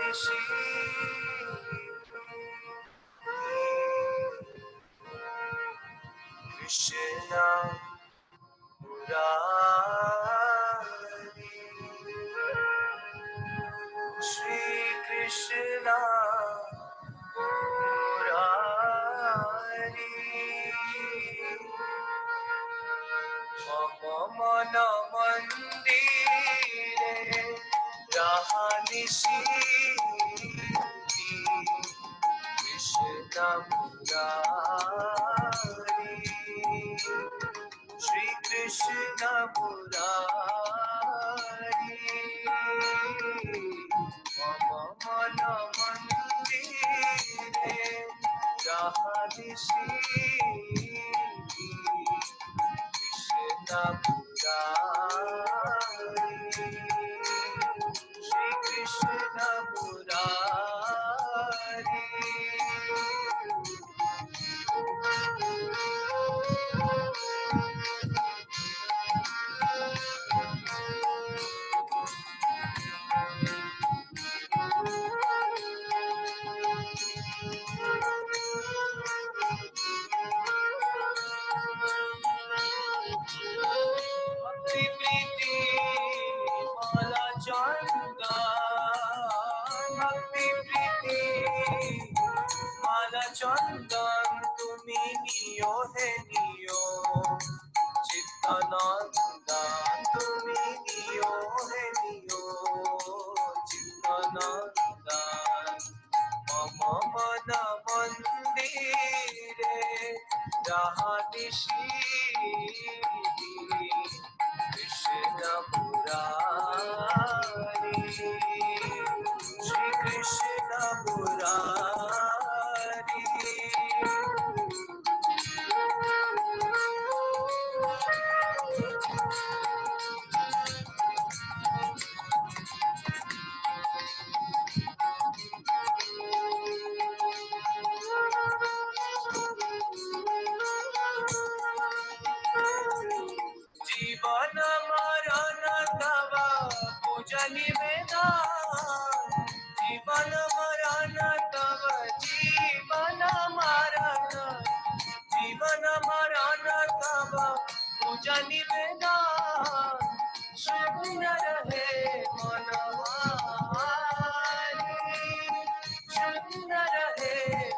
নিশি কৃষ্ণ মুরারি শ্রী কৃষ্ণ মুরারি মম মন মন্দিরে রাহা নিশি কৃষ্ণ মুরারি শ্রী কৃষ্ণ মুরারি মম মন মন্দিরে রাহা নিশি কৃষ্ণ মুরারি শ্রী কৃষ্ণ মুরারি ভক্তি প্রীতি মালা চন্দন ভক্তি প্রীতি মালা চন্দন তুমি নিও হে নিও চিত্তনন্দন তুমি নিও হে নিও চিত্তনন্দন মম মন মন্দিরে রাহা নিশি কৃষ্ণ মুরারি শ্রী কৃষ্ণ মুরারি জীবন মরণ তব পূজা নিবেদন জীবন মরণ তব জীবন মরণ তব পূজা নিবেদন সুন্দর হে মনহারি সুন্দর হে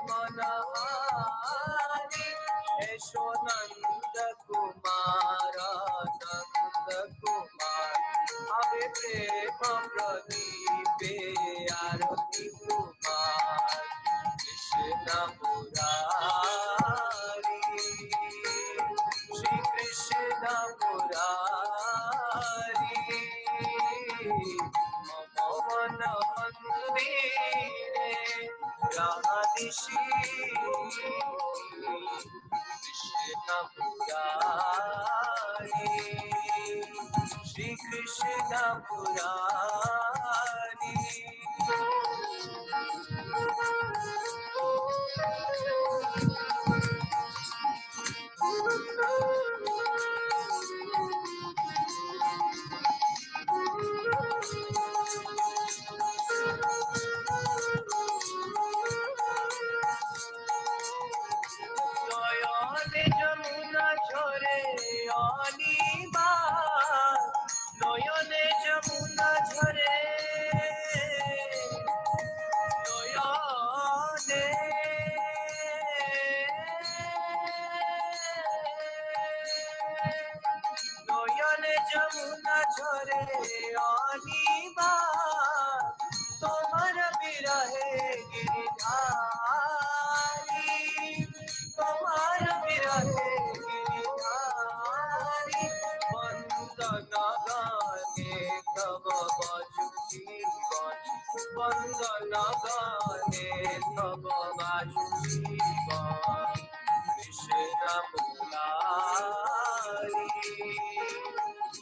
মনহারি এসো নন্দ কুমার নন্দ কুমার আবে প্রেম প্রদীপে আরতি কুমার কৃষ্ণ মুরারি শ্রী কৃষ্ণ মুরারি মম মন মন্দিরে রাহা নিশি কৃষ্ণ মুরারি শ্রী কৃষ্ণ মুরারি নয়নে যমুনা ঝরে অনিবার নয়নে যমুনা ঝরে নয়নে নয়নে যমুনা ঝরে অনিবার তোমার বিরহে গিরিধারি তোমার বিরহে গিরিধারি বন্দন গানে তব বাজু জীবন বন্দন গানে তব বাজু জীবন কৃষ্ণ মুরারি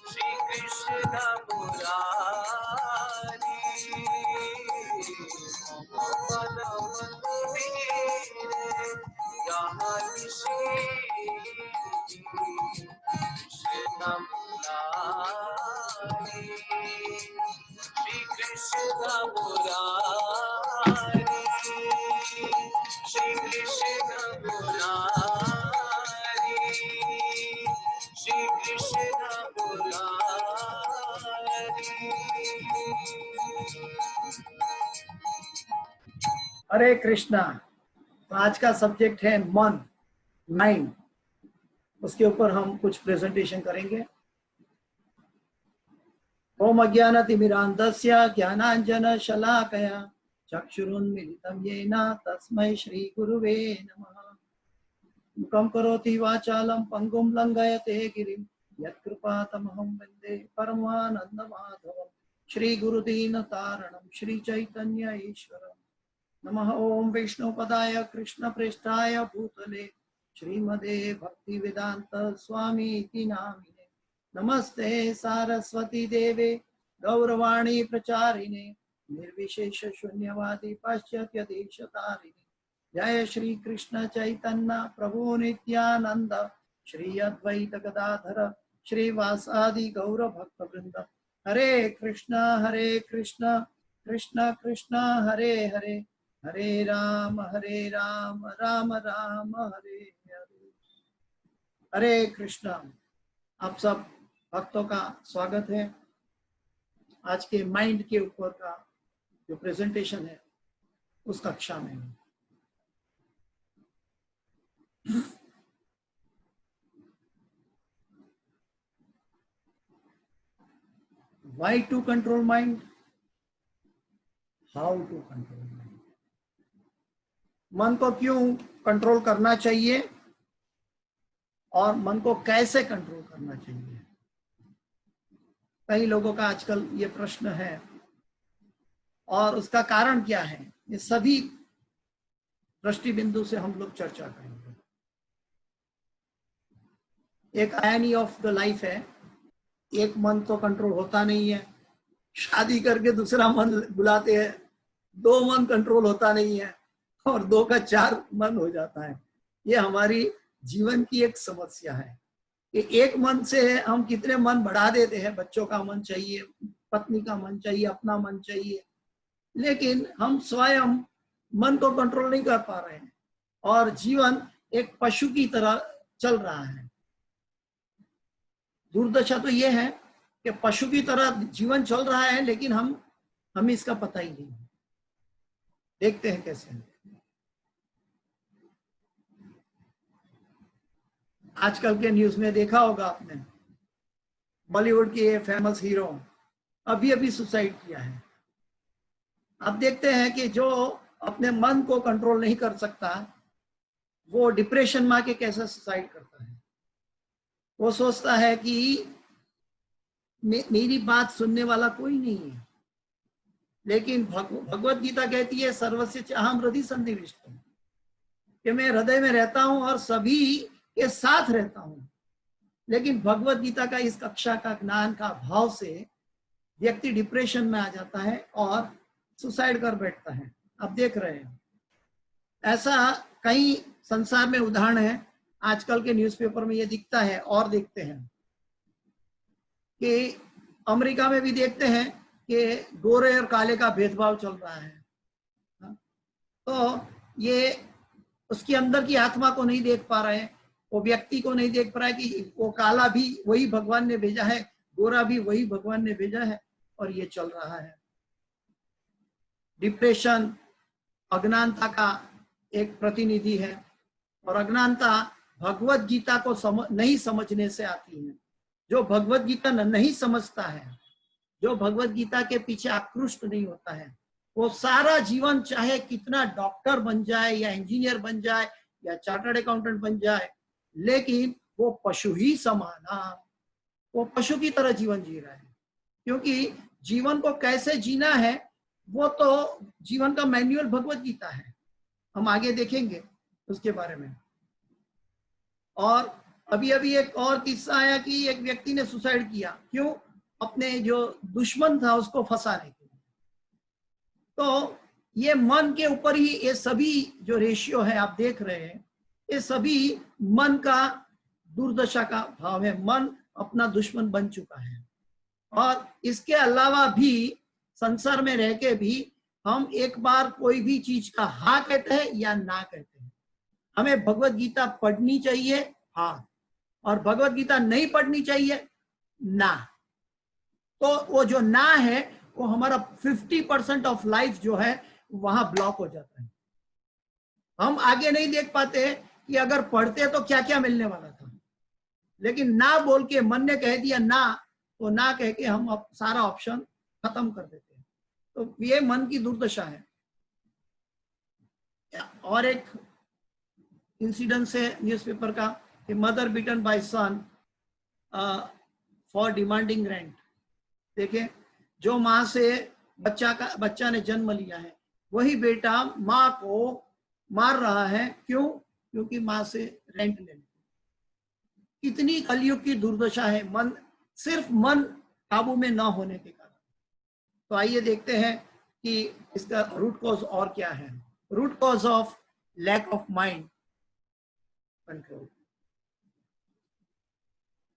শ্রী কৃষ্ণ মুরারি মন মন্দিরে রাহা নিশি কৃষ্ণ মুরারি শ্রী কৃষ্ণ মুরারি हरे कृष्णा। तो आज का सब्जेक्ट है मन, माइंड। उसके ऊपर हम कुछ प्रेजेंटेशन करेंगे। ओम अज्ञानतिमिरान्धस्य ज्ञानाञ्जनशलाकया चक्षुरुन्मिलितं येन तस्मै श्रीगुरुवे नमः। मुखं करोति वाचालं पङ्गुं लङ्घयते गिरिं यत्कृपातमहं वन्दे परमानन्दमाधवं श्रीगुरुदीनतारणं श्रीचैतन्य ईश्वरम्। नमः ओम विष्णुपदाय कृष्णप्रेष्ठाय भूतले श्रीमदे भक्तिवेदांत स्वामी इति नामिने। नमस्ते सारस्वती देवे गौरवाणी प्रचारिणे निर्विशेष शून्यवादी पाश्चात्य देशतारिणे। जय श्री कृष्ण चैतन्य प्रभु नित्यानंद श्री अद्वैत गदाधर श्रीवासादि गौर भक्त वृंद। हरे कृष्ण कृष्ण कृष्ण हरे हरे, हरे राम राम राम हरे हरे। हरे कृष्णा। आप सब भक्तों का स्वागत है। आज के माइंड के ऊपर का जो प्रेजेंटेशन है उस कक्षा में। Why to control mind? How to control mind? मन को क्यों कंट्रोल करना चाहिए और मन को कैसे कंट्रोल करना चाहिए? कई लोगों का आजकल ये प्रश्न है और उसका कारण क्या है, ये सभी दृष्टि बिंदु से हम लोग चर्चा करेंगे। एक आयनी ऑफ द लाइफ है, एक मन तो कंट्रोल होता नहीं है। शादी करके दूसरा मन बुलाते हैं, दो मन कंट्रोल होता नहीं है और दो का चार मन हो जाता है। ये हमारी जीवन की एक समस्या है कि एक मन से हम कितने मन बढ़ा देते हैं। बच्चों का मन चाहिए, पत्नी का मन चाहिए, अपना मन चाहिए, लेकिन हम स्वयं मन को कंट्रोल नहीं कर पा रहे हैं और जीवन एक पशु की तरह चल रहा है। दुर्दशा तो ये है कि पशु की तरह जीवन चल रहा है, लेकिन हमें इसका पता ही नहीं। देखते हैं कैसे। आजकल के न्यूज में देखा होगा आपने, बॉलीवुड के फेमस हीरो अभी अभी सुसाइड किया है। अब देखते हैं कि जो अपने मन को कंट्रोल नहीं कर सकता वो डिप्रेशन में आके कैसे सुसाइड करता है। वो सोचता है कि मेरी बात सुनने वाला कोई नहीं है, लेकिन भगवत गीता कहती है सर्वस्य चाहम हृदय संनिविष्टम, कि मैं हृदय में रहता हूं और सभी के साथ रहता हूं। लेकिन भगवत गीता का इस कक्षा का ज्ञान का अभाव से व्यक्ति डिप्रेशन में आ जाता है और सुसाइड कर बैठता है। अब देख रहे हैं ऐसा कई संसार में उदाहरण है। आजकल के न्यूज़पेपर में ये दिखता है। और देखते हैं कि अमेरिका में भी देखते हैं कि गोरे और काले का भेदभाव चल रहा है। तो ये उसकी अंदर की आत्मा को नहीं देख पा रहे हैं, वो व्यक्ति को नहीं देख पा रहा है कि वो काला भी वही भगवान ने भेजा है, गोरा भी वही भगवान ने भेजा है, और ये चल रहा है। डिप्रेशन अज्ञानता का एक प्रतिनिधि है और अज्ञानता भगवत गीता को नहीं समझने से आती है। जो भगवत गीता नहीं समझता है, जो भगवत गीता के पीछे आकृष्ट नहीं होता है, वो सारा जीवन चाहे कितना डॉक्टर बन जाए या इंजीनियर बन जाए या चार्टर्ड अकाउंटेंट बन जाए, लेकिन वो पशु ही समाना, वो पशु की तरह जीवन जी रहा है। क्योंकि जीवन को कैसे जीना है वो तो जीवन का मैन्युअल भगवत गीता है। हम आगे देखेंगे उसके बारे में। और अभी अभी एक और किस्सा आया कि एक व्यक्ति ने सुसाइड किया। क्यों? अपने जो दुश्मन था उसको फंसाने के लिए। तो ये मन के ऊपर ही ये सभी जो रेशियो है आप देख रहे हैं, ये सभी मन का दुर्दशा का भाव है। मन अपना दुश्मन बन चुका है। और इसके अलावा भी संसार में रह के भी हम एक बार कोई भी चीज का हाँ कहते हैं या ना कहते हैं। हमें भगवत गीता पढ़नी चाहिए हाँ, और भगवत गीता नहीं पढ़नी चाहिए ना। तो वो जो ना है वो हमारा 50% ऑफ लाइफ जो है वहां ब्लॉक हो जाता है। हम आगे नहीं देख पाते कि अगर पढ़ते तो क्या क्या मिलने वाला था, लेकिन ना बोल के मन ने कह दिया ना, तो ना कह के हम सारा ऑप्शन खत्म कर देते हैं। तो ये मन की दुर्दशा है। और एक इंसिडेंस है न्यूज़पेपर का कि mother beaten by son for demanding rent. देखें, जो माँ से बच्चा ने जन्म लिया है, वही बेटा माँ को मार रहा है। क्यों? क्योंकि माँ से रेंट लेने। कितनी कलयुग की दुर्दशा है, मन, सिर्फ मन काबू में न होने के कारण। तो आइए देखते हैं कि इसका रूट कॉज और क्या है। Root cause of lack of mind control.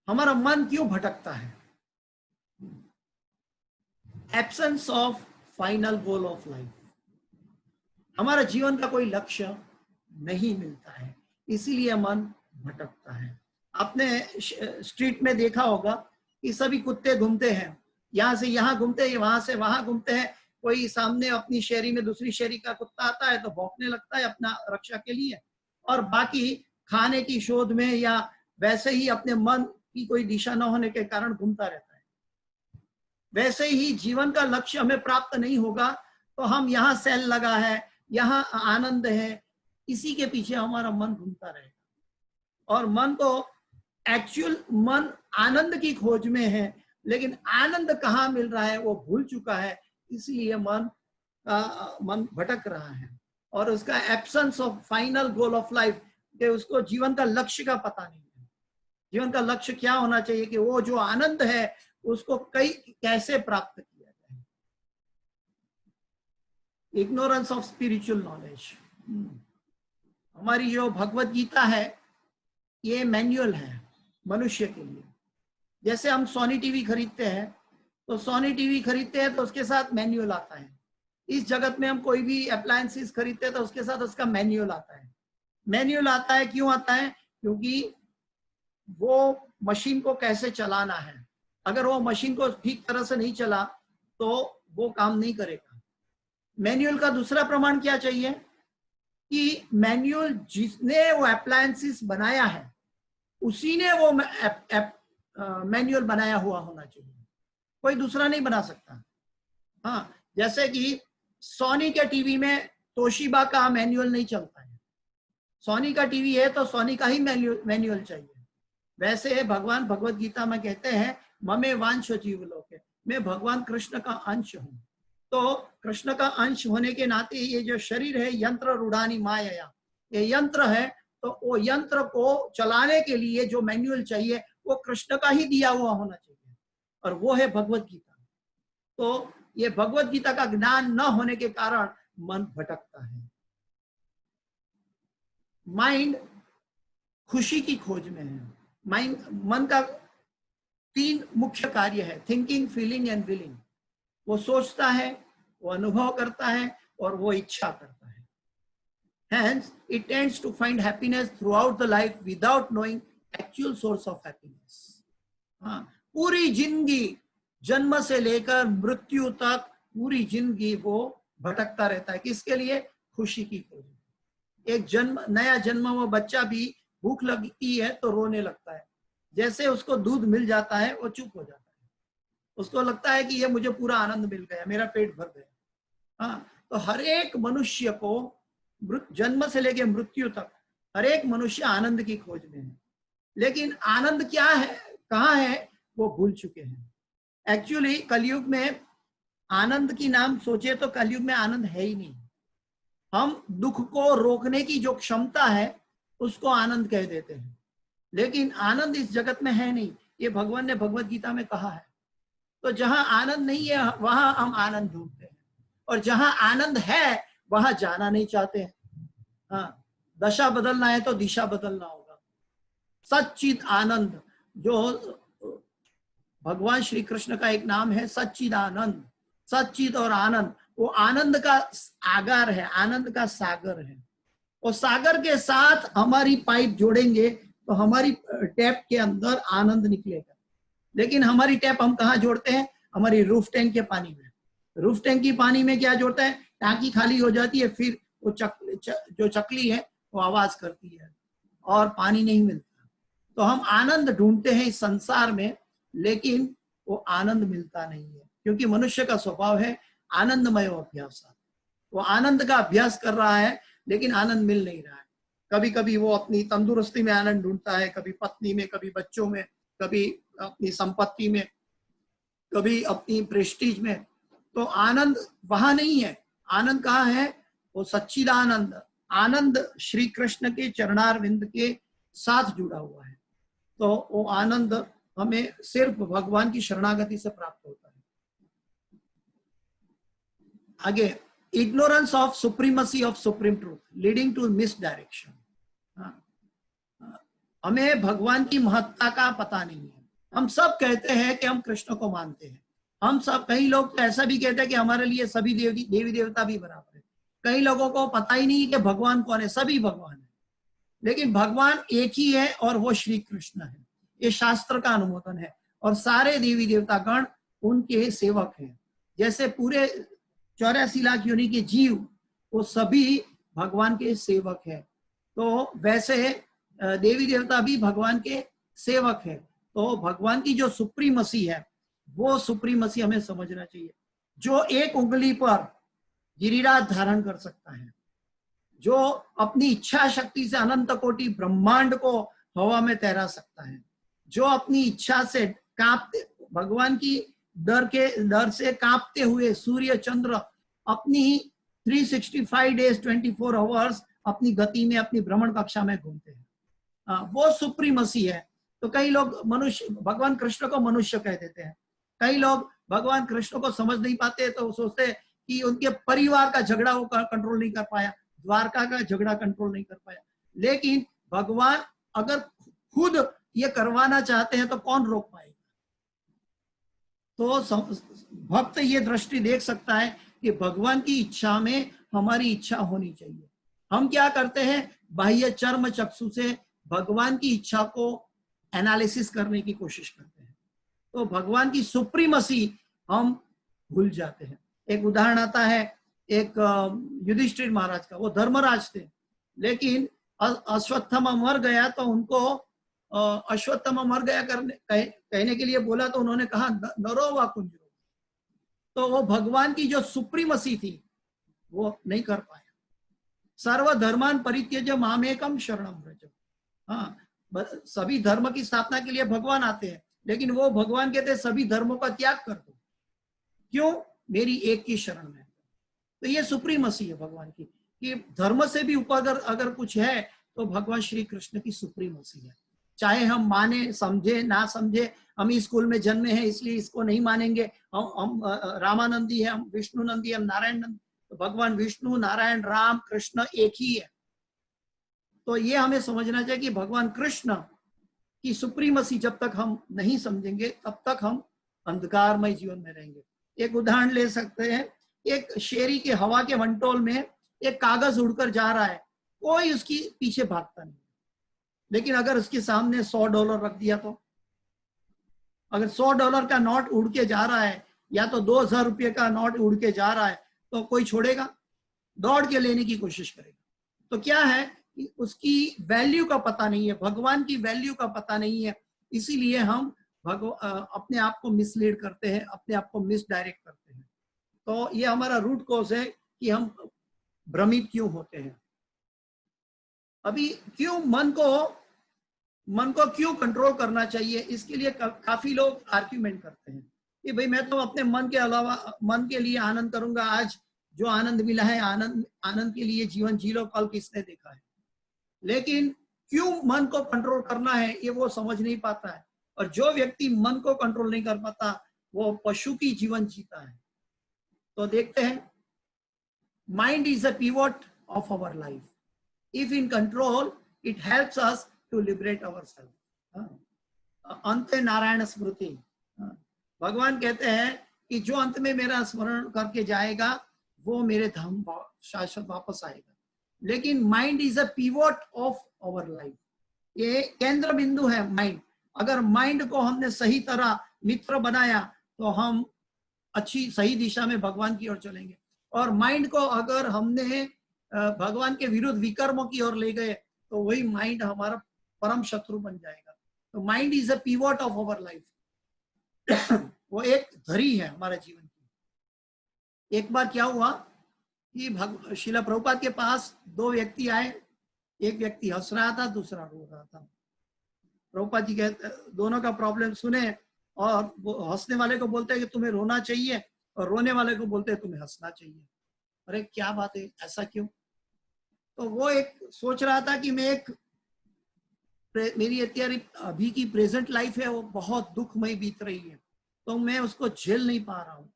हमारा मन क्यों भटकता है? Absence of final goal of life. हमारा जीवन का कोई लक्ष्य नहीं मिलता है, इसीलिए मन भटकता है। आपने स्ट्रीट में देखा होगा कि सभी कुत्ते घूमते हैं, यहाँ से यहाँ घूमते हैं, वहां से वहां घूमते हैं। कोई सामने अपनी शहरी में दूसरी शहरी का कुत्ता आता है तो भौंकने लगता है अपना रक्षा के लिए, और बाकी खाने की शोध में या वैसे ही अपने मन की कोई दिशा न होने के कारण घूमता रहता है। वैसे ही जीवन का लक्ष्य हमें प्राप्त नहीं होगा तो हम यहाँ सेल लगा है, यहाँ आनंद है, इसी के पीछे हमारा मन घूमता रहेगा। और मन को एक्चुअल मन आनंद की खोज में है, लेकिन आनंद कहाँ मिल रहा है वो भूल चुका है, इसलिए मन भटक रहा है। और उसका absence of final goal of life, कि उसको जीवन का लक्ष्य का पता नहीं है। जीवन का लक्ष्य क्या होना चाहिए कि वो जो आनंद है उसको कैसे प्राप्त किया जाए। Ignorance of spiritual knowledge. हमारी जो भगवत गीता है ये मैनुअल है मनुष्य के लिए। जैसे हम सोनी टीवी खरीदते हैं तो उसके साथ मैनुअल आता है। इस जगत में हम कोई भी अप्लायंसेस खरीदते हैं तो उसके साथ उसका मैनुअल आता है। मैनुअल आता है, क्यों आता है? क्योंकि वो मशीन को कैसे चलाना है। अगर वो मशीन को ठीक तरह से नहीं चला तो वो काम नहीं करेगा। मैनुअल का दूसरा प्रमाण क्या चाहिए कि मैनुअल जिसने वो अप्लायंसेस बनाया है उसी ने वो मैनुअल बनाया हुआ होना चाहिए, कोई दूसरा नहीं बना सकता। हाँ, जैसे कि सोनी के टीवी में तोशिबा का मैनुअल नहीं चलता है। सोनी का टीवी है तो सोनी का ही मैनुअल चाहिए। वैसे भगवान भगवत गीता में कहते हैं ममे वांशो जीवलोके, मैं भगवान कृष्ण का अंश हूँ। तो कृष्ण का अंश होने के नाते ये जो शरीर है यंत्र रूढ़ानी माया, ये यंत्र है, तो वो यंत्र को चलाने के लिए जो मैनुअल चाहिए वो कृष्ण का ही दिया हुआ होना चाहिए, और वो है भगवत गीता। तो ये भगवत गीता का ज्ञान न होने के कारण मन भटकता है। माइंड खुशी की खोज में है। मन का 3 मुख्य कार्य है, थिंकिंग, फीलिंग एंड विलिंग। वो सोचता है, वो अनुभव करता है और वो इच्छा करता है। Hence, it tends to find happiness throughout the life without knowing actual source of happiness. हाँ, पूरी जिंदगी, जन्म से लेकर मृत्यु तक पूरी जिंदगी वो भटकता रहता है। किसके लिए? खुशी की खोज। एक नया जन्मा हुआ बच्चा भी भूख लगती है तो रोने लगता है। जैसे उसको दूध मिल जाता है वो चुप हो जाता है, उसको लगता है कि ये मुझे पूरा आनंद मिल गया, मेरा पेट भर गया। हाँ, तो हर एक मनुष्य को जन्म से लेकर मृत्यु तक हर एक मनुष्य आनंद की खोज में है, लेकिन आनंद क्या है, कहाँ है, वो भूल चुके हैं। एक्चुअली कलयुग में आनंद की नाम सोचे तो कलयुग में आनंद है ही नहीं। हम दुख को रोकने की जो क्षमता है उसको आनंद कह देते हैं, लेकिन आनंद इस जगत में है नहीं। ये भगवान ने भगवत गीता में कहा है। तो जहां आनंद नहीं है वहां हम आनंद ढूंढते हैं, और जहां आनंद है वहां जाना नहीं चाहते हैं। हाँ, दशा बदलना है तो दिशा बदलना होगा। सच्चिद आनंद, जो भगवान श्री कृष्ण का एक नाम है सच्चिद आनंद, सच्चिद और आनंद, वो आनंद का आगार है, आनंद का सागर है। और सागर के साथ हमारी पाइप जोड़ेंगे तो हमारी टैप के अंदर आनंद निकलेगा। लेकिन हमारी टैप हम कहाँ जोड़ते हैं? हमारी रूफ टैंक के पानी में। रूफ टैंक की पानी में क्या जोड़ता है? टांकी खाली हो जाती है, फिर वो जो चकली है वो आवाज करती है और पानी नहीं मिलता। तो हम आनंद ढूंढते हैं इस संसार में, लेकिन वो आनंद मिलता नहीं है, क्योंकि मनुष्य का स्वभाव है आनंदमय अभ्यास। वो आनंद का अभ्यास कर रहा है लेकिन आनंद मिल नहीं रहा है। कभी कभी वो अपनी तंदुरुस्ती में आनंद ढूंढता है, कभी पत्नी में, कभी बच्चों में, कभी अपनी संपत्ति में, कभी अपनी प्रेस्टीज में। तो आनंद वहां नहीं है। आनंद कहाँ है? वो सच्चिदानंद आनंद श्री कृष्ण के चरणारविंद के साथ जुड़ा हुआ है। तो वो आनंद हमें सिर्फ भगवान की शरणागति से प्राप्त होता है। आगे, ignorance of supremacy of supreme truth leading to misdirection। हमें भगवान की महत्ता का पता नहीं है। हम सब कहते हैं कि हम कृष्ण को मानते हैं। हम सब, कई लोग तो ऐसा भी कहते हैं कि हमारे लिए सभी देवी देवता भी बराबर है। कई लोगों को पता ही नहीं कि भगवान कौन है, सभी भगवान है, लेकिन भगवान एक ही है और वो श्री कृष्ण है। ये शास्त्र का अनुमोदन है और सारे देवी देवता गण उनके सेवक हैं। जैसे पूरे 84 लाख योनि के जीव वो सभी भगवान के सेवक हैं, तो वैसे देवी देवता भी भगवान के सेवक हैं। तो भगवान की जो सुप्रीमसी है वो सुप्रीमसी हमें समझना चाहिए। जो एक उंगली पर गिरिराज धारण कर सकता है, जो अपनी इच्छा शक्ति से अनंत कोटि ब्रह्मांड को हवा में तैरा सकता है, जो अपनी इच्छा से कांपते, भगवान की डर से कांपते हुए सूर्य चंद्र अपनी 365 डेज 24 आवर्स अपनी गति में अपनी भ्रमण कक्षा में घूमते हैं, वो सुप्रीमसी है। तो कई लोग मनुष्य भगवान कृष्ण को मनुष्य कह देते हैं। कई लोग भगवान कृष्ण को समझ नहीं पाते, तो सोचते कि उनके परिवार का झगड़ा वो कंट्रोल नहीं कर पाया, द्वारका का झगड़ा कंट्रोल नहीं कर पाया। लेकिन भगवान अगर खुद ये करवाना चाहते हैं तो कौन रोक पाएगा? तो भक्त ये दृष्टि देख सकता है कि भगवान की इच्छा में हमारी इच्छा होनी चाहिए। हम क्या करते हैं? बाह्य चर्म चक्षु से भगवान की इच्छा को एनालिसिस करने की कोशिश करते हैं, तो भगवान की सुप्रीमसी हम भूल जाते हैं। एक उदाहरण आता है एक युधिष्ठिर महाराज का। वो धर्मराज थे, लेकिन अश्वत्थामा मर गया तो उनको अश्वत्थामा मर गया कहने के लिए बोला, तो उन्होंने कहा नरो वा कुंजरो। तो वो भगवान की जो सुप्रीमसी थी वो नहीं कर पाया। सर्वधर्मान परित्यज मामेकम शरणम व्रज। हाँ, सभी धर्म की स्थापना के लिए भगवान आते हैं, लेकिन वो भगवान कहते हैं सभी धर्मों का त्याग कर दो, क्यों? मेरी एक की शरण में। तो ये सुप्रीमसी है भगवान की, कि धर्म से भी ऊपर अगर कुछ है तो भगवान श्री कृष्ण की सुप्रीमसी है। चाहे हम माने, समझे, ना समझे, हम इस स्कूल में जन्मे हैं इसलिए इसको नहीं मानेंगे, हम रामानंदी है, हम विष्णु नंदी, हम नारायण नंदी। तो भगवान विष्णु, नारायण, राम, कृष्ण एक ही है। तो ये हमें समझना चाहिए कि भगवान कृष्ण की सुप्रीमसी जब तक हम नहीं समझेंगे तब तक हम अंधकारमय जीवन में रहेंगे। एक उदाहरण ले सकते हैं, एक शेरी के हवा के वंटोल में एक कागज उड़कर जा रहा है, कोई उसकी पीछे भागता नहीं। लेकिन अगर उसके सामने $100 रख दिया तो, अगर $100 का नोट उड़ के जा रहा है या तो 2000 रुपये का नोट उड़ के जा रहा है, तो कोई छोड़ेगा? दौड़ के लेने की कोशिश करेगा। तो क्या है कि उसकी वैल्यू का पता नहीं है, भगवान की वैल्यू का पता नहीं है, इसीलिए हम अपने आप को मिसलीड करते हैं, अपने आप को मिसडायरेक्ट करते हैं। तो ये हमारा रूट कॉज है कि हम भ्रमित क्यों होते हैं। अभी क्यों मन को क्यों कंट्रोल करना चाहिए, इसके लिए काफी लोग आर्ग्यूमेंट करते हैं कि भाई मैं तो अपने मन के अलावा मन के लिए आनंद करूंगा, आज जो आनंद मिला है आनंद के लिए जीवन जी लो, कल किसने देखा है। लेकिन क्यों मन को कंट्रोल करना है ये वो समझ नहीं पाता है, और जो व्यक्ति मन को कंट्रोल नहीं कर पाता वो पशु की जीवन जीता है। तो देखते हैं, mind is a pivot of our life. If in control it helps us to liberate ourself. अंत नारायण स्मृति। भगवान कहते हैं कि जो अंत में मेरा स्मरण करके जाएगा वो मेरे धाम शाश्वत वापस आएगा। लेकिन mind is a pivot of our life, ये केंद्र बिंदु है माइंड। अगर माइंड को हमने सही तरह मित्र बनाया तो हम अच्छी सही दिशा में भगवान की ओर चलेंगे, और माइंड को अगर हमने भगवान के विरुद्ध विकर्मों की ओर ले गए तो वही माइंड हमारा परम शत्रु बन जाएगा। तो mind is a pivot of our life. वो एक धरी है हमारे जीवन की। एक बार क्या हुआ कि शिला प्रभुपाद के पास दो व्यक्ति आए, एक व्यक्ति हंस रहा था, दूसरा रो रहा था। प्रभुपाद जी कहते दोनों का प्रॉब्लम सुने और वो हंसने वाले को बोलते हैं कि तुम्हें रोना चाहिए और रोने वाले को बोलते हैं तुम्हें हंसना चाहिए। अरे क्या बात है, ऐसा क्यों? तो वो एक सोच रहा था कि मैं एक मेरी अत्यारी अभी की प्रेजेंट लाइफ है वो बहुत दुखमय बीत रही है, तो मैं उसको झेल नहीं पा रहा हूँ,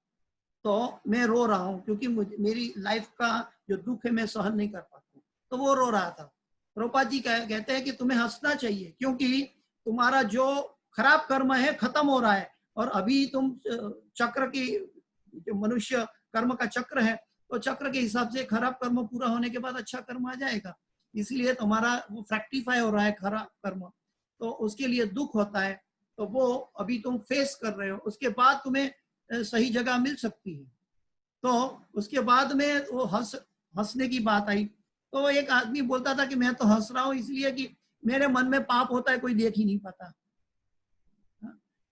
तो मैं रो रहा हूँ क्योंकि मेरी लाइफ का जो दुख है मैं सहन नहीं कर पाता। तो वो रो रहा था। प्रभुपाद जी कहते हैं कि तुम्हें हंसना चाहिए क्योंकि तुम्हारा जो खराब कर्म है खत्म हो रहा है और अभी तुम चक्र की जो मनुष्य कर्म का चक्र है तो चक्र के हिसाब से खराब कर्म पूरा होने के बाद अच्छा कर्म आ जाएगा, इसलिए तुम्हारा वो फ्रैक्टिफाई हो रहा है खराब कर्म, तो उसके लिए दुख होता है, तो वो अभी तुम फेस कर रहे हो, उसके बाद तुम्हें सही जगह मिल सकती है। तो उसके बाद में वो हंसने की बात आई। तो एक आदमी बोलता था कि मैं तो हंस रहा हूँ इसलिए कि मेरे मन में पाप होता है, कोई देख ही नहीं पाता।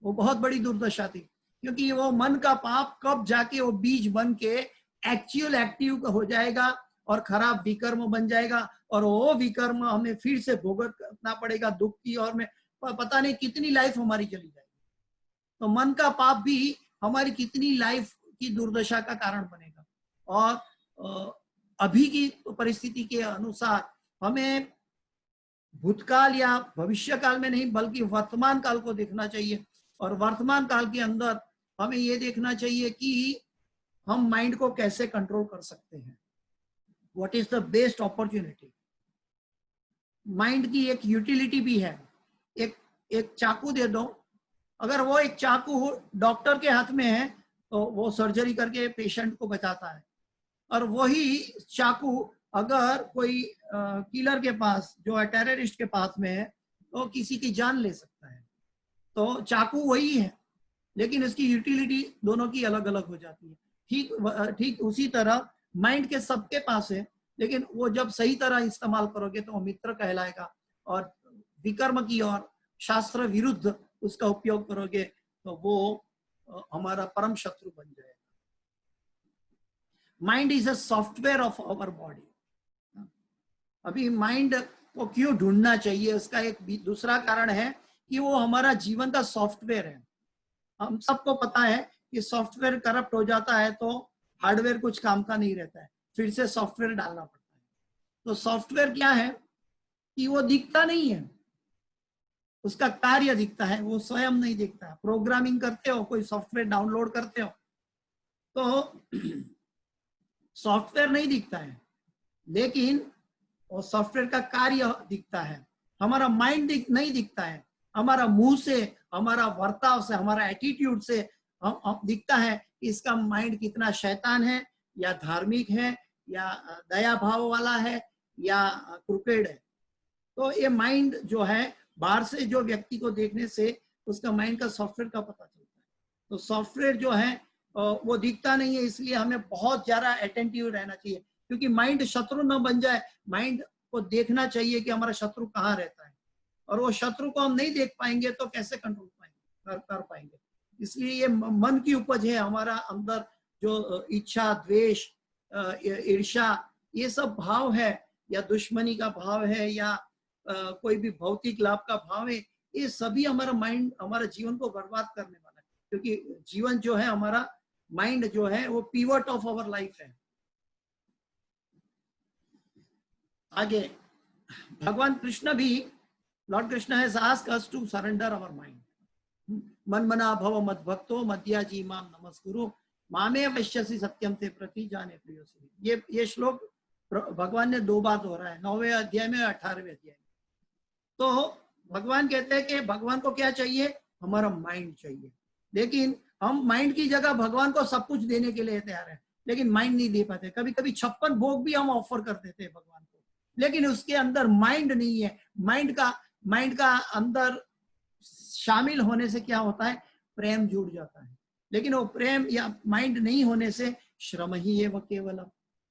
वो बहुत बड़ी दुर्दशा थी क्योंकि वो मन का पाप कब जाके वो बीज बन के एक्चुअल एक्टिव हो जाएगा और खराब विकर्म बन जाएगा और वो विकर्म हमें फिर से भोगना पड़ेगा दुख की, और में पता नहीं कितनी लाइफ हमारी चली जाएगी। तो मन का पाप भी हमारी कितनी लाइफ की दुर्दशा का कारण बनेगा। और अभी की परिस्थिति के अनुसार हमें भूतकाल या भविष्य काल में नहीं बल्कि वर्तमान काल को देखना चाहिए, और वर्तमान काल के अंदर हमें ये देखना चाहिए कि हम माइंड को कैसे कंट्रोल कर सकते हैं। What is the best opportunity. Mind की एक यूटिलिटी भी है। एक चाकू दे दो, अगर वो एक चाकू डॉक्टर के हाथ में है तो वो सर्जरी करके पेशेंट को बचाता है, और वही चाकू अगर कोई किलर के पास जो है टेररिस्ट के पास में है तो किसी की जान ले सकता है। तो चाकू वही है लेकिन इसकी यूटिलिटी दोनों की अलग अलग हो जाती है। ठीक उसी तरह माइंड के सबके पास है, लेकिन वो जब सही तरह इस्तेमाल करोगे तो वो मित्र कहलाएगा, और विकर्म की और शास्त्र विरुद्ध उसका उपयोग करोगे तो वो हमारा परम शत्रु बन जाएगा। Mind is a software of our body. अभी माइंड को क्यों ढूंढना चाहिए, उसका एक दूसरा कारण है कि वो हमारा जीवन का सॉफ्टवेयर है। हम सबको पता है कि सॉफ्टवेयर करप्ट हो जाता है तो हार्डवेयर कुछ काम का नहीं रहता है, फिर से सॉफ्टवेयर डालना पड़ता है। तो सॉफ्टवेयर क्या है कि वो दिखता नहीं है, उसका कार्य दिखता है, वो स्वयं नहीं दिखता है। प्रोग्रामिंग करते हो, कोई सॉफ्टवेयर डाउनलोड करते हो तो सॉफ्टवेयर नहीं दिखता है, लेकिन वो सॉफ्टवेयर का कार्य दिखता है। हमारा माइंड नहीं दिखता है, हमारा मुंह से, हमारा वर्ताव से, हमारा एटीट्यूड से हम दिखता है कि इसका माइंड कितना शैतान है या धार्मिक है या दया भाव वाला है या क्रुकेड है। तो ये माइंड जो है बाहर से जो व्यक्ति को देखने से उसका माइंड का सॉफ्टवेयर का पता चलता है। तो सॉफ्टवेयर जो है वो दिखता नहीं है, इसलिए हमें बहुत ज्यादा अटेंटिव रहना चाहिए क्योंकि माइंड शत्रु न बन जाए। माइंड को देखना चाहिए कि हमारा शत्रु कहाँ रहता है, और वो शत्रु को हम नहीं देख पाएंगे तो कैसे कंट्रोल कर पाएंगे। इसलिए ये मन की उपज है, हमारा अंदर जो इच्छा, द्वेष, ईर्ष्या, ये सब भाव है, या दुश्मनी का भाव है, या कोई भी भौतिक लाभ का भाव है, ये सभी हमारा माइंड हमारा जीवन को बर्बाद करने वाला है। क्योंकि जीवन जो है हमारा माइंड जो है वो पिवट ऑफ आवर लाइफ है। आगे भगवान कृष्ण भी, lord Krishna has asked us to surrender our mind. मन मना भव मद भक्तो मध्याजी माम नमस्कुरु मामे वश्यसि सत्यम ते प्रति जाने प्रियोसि। ये श्लोक भगवान ने 2 बार दोहराया है, 9वें अध्याय में, 18वें अध्याय में। तो भगवान कहते हैं कि भगवान को क्या चाहिए, हमारा माइंड चाहिए। लेकिन हम माइंड की जगह भगवान को सब कुछ देने के लिए तैयार है, लेकिन माइंड नहीं दे पाते। कभी कभी 56 भोग भी हम ऑफर कर देते हैं भगवान को, लेकिन उसके अंदर माइंड नहीं है। माइंड का अंदर शामिल होने से क्या होता है, प्रेम जुड़ जाता है। लेकिन वो प्रेम या माइंड नहीं होने से श्रम ही है वह केवल।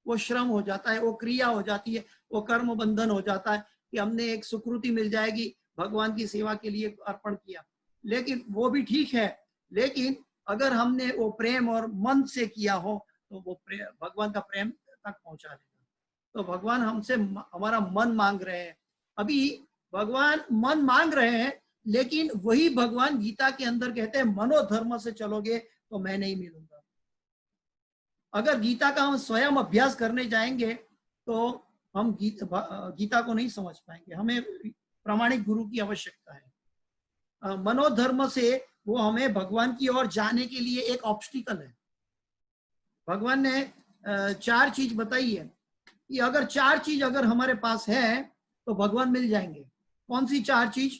वो श्रम हो जाता है, वो क्रिया हो जाती है, वो कर्म बंधन हो जाता है कि हमने एक सुकृति मिल जाएगी, भगवान की सेवा के लिए अर्पण किया। लेकिन वो भी ठीक है, लेकिन अगर हमने वो प्रेम और मन से किया हो तो वो भगवान का प्रेम तक पहुंचा देगा। तो भगवान हमसे हमारा मन मांग रहे हैं। अभी भगवान मन मांग रहे हैं, लेकिन वही भगवान गीता के अंदर कहते हैं मनोधर्म से चलोगे तो मैं नहीं मिलूंगा। अगर गीता का हम स्वयं अभ्यास करने जाएंगे तो हम गीता को नहीं समझ पाएंगे। हमें प्रामाणिक गुरु की आवश्यकता है। मनोधर्म से वो हमें भगवान की ओर जाने के लिए एक ऑब्स्टिकल है। भगवान ने 4 चीज बताई है कि अगर 4 चीज अगर हमारे पास है तो भगवान मिल जाएंगे। कौन सी 4 चीज?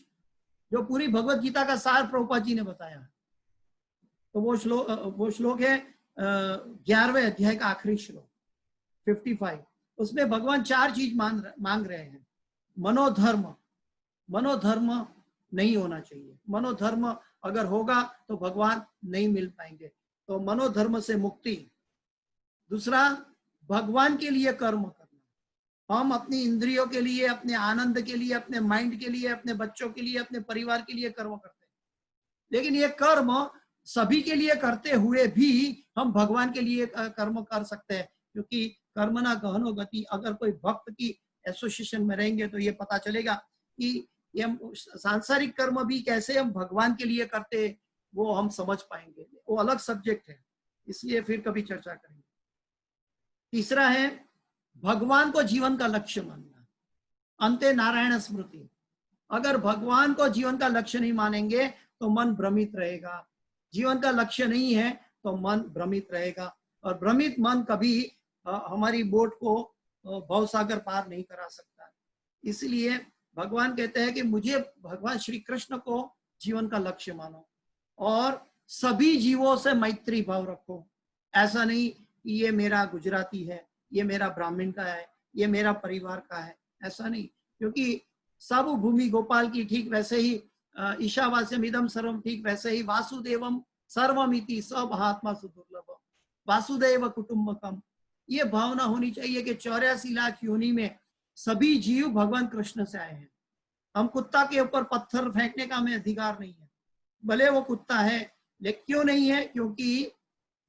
जो पूरी भगवत गीता का सार प्रभुपाद जी ने बताया। तो वो श्लोक है 11वें अध्याय का आखिरी श्लोक 55। उसमें भगवान 4 चीज मांग रहे हैं। मनोधर्म नहीं होना चाहिए। मनोधर्म अगर होगा तो भगवान नहीं मिल पाएंगे। तो मनोधर्म से मुक्ति। दूसरा, भगवान के लिए कर्म करना। हम अपनी इंद्रियों के लिए, अपने आनंद के लिए, अपने माइंड के लिए, अपने बच्चों के लिए, अपने परिवार के लिए कर्म करते हैं, लेकिन ये कर्म सभी के लिए करते हुए भी हम भगवान के लिए कर्म कर सकते हैं। क्योंकि कर्मणा गहनो गति, अगर कोई भक्त की एसोसिएशन में रहेंगे तो ये पता चलेगा कि ये हम सांसारिक कर्म भी कैसे हम भगवान के लिए करते, वो हम समझ पाएंगे। वो अलग सब्जेक्ट है, इसलिए फिर कभी चर्चा करेंगे। तीसरा है भगवान को जीवन का लक्ष्य मानना। अंते नारायण स्मृति। अगर भगवान को जीवन का लक्ष्य नहीं मानेंगे तो मन भ्रमित रहेगा। जीवन का लक्ष्य नहीं है तो मन भ्रमित रहेगा, और भ्रमित मन कभी हमारी बोट को भवसागर पार नहीं करा सकता। इसलिए भगवान कहते हैं कि मुझे भगवान श्री कृष्ण को जीवन का लक्ष्य मानो और सभी जीवों से मैत्री भाव रखो। ऐसा नहीं कि ये मेरा गुजराती है, ये मेरा ब्राह्मण का है, ये मेरा परिवार का है, ऐसा नहीं। क्योंकि सब भूमि गोपाल की, ठीक वैसे ही ईशावास्यम इदम सर्वम, ठीक वैसे ही वासुदेवम सर्वमिति सब आत्मा सुदुर्लभ, वासुदेव कुटुंबकम। ये भावना होनी चाहिए कि 84 लाख योनि में सभी जीव भगवान कृष्ण से आए हैं। हम कुत्ता के ऊपर पत्थर फेंकने का हमें अधिकार नहीं है, भले वो कुत्ता है, लेकिन क्यों नहीं है? क्योंकि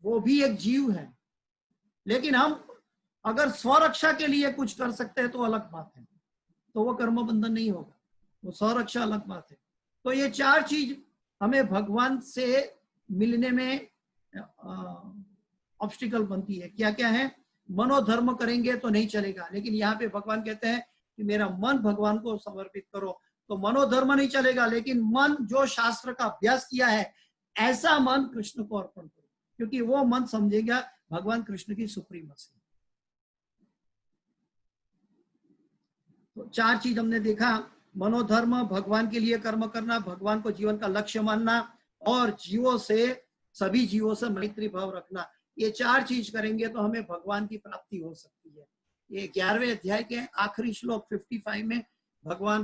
वो भी एक जीव है। लेकिन हम अगर स्वरक्षा के लिए कुछ कर सकते हैं तो अलग बात है, तो वो कर्म बंधन नहीं होगा, वो स्वरक्षा अलग बात है। तो ये 4 चीज हमें भगवान से मिलने में ऑब्स्टिकल बनती है। क्या क्या है? मनोधर्म करेंगे तो नहीं चलेगा, लेकिन यहाँ पे भगवान कहते हैं कि मेरा मन भगवान को समर्पित करो, तो मनोधर्म नहीं चलेगा, लेकिन मन जो शास्त्र का अभ्यास किया है ऐसा मन कृष्ण को अर्पण करो, क्योंकि वो मन समझेगा भगवान कृष्ण की सुप्रीमसी। तो 4 चीज हमने देखा, मनोधर्म, भगवान के लिए कर्म करना, भगवान को जीवन का लक्ष्य मानना, और जीवों से, सभी जीवों से मैत्री भाव रखना। ये 4 चीज करेंगे तो हमें भगवान की प्राप्ति हो सकती है। ये 11वें अध्याय के आखिरी श्लोक 55 में भगवान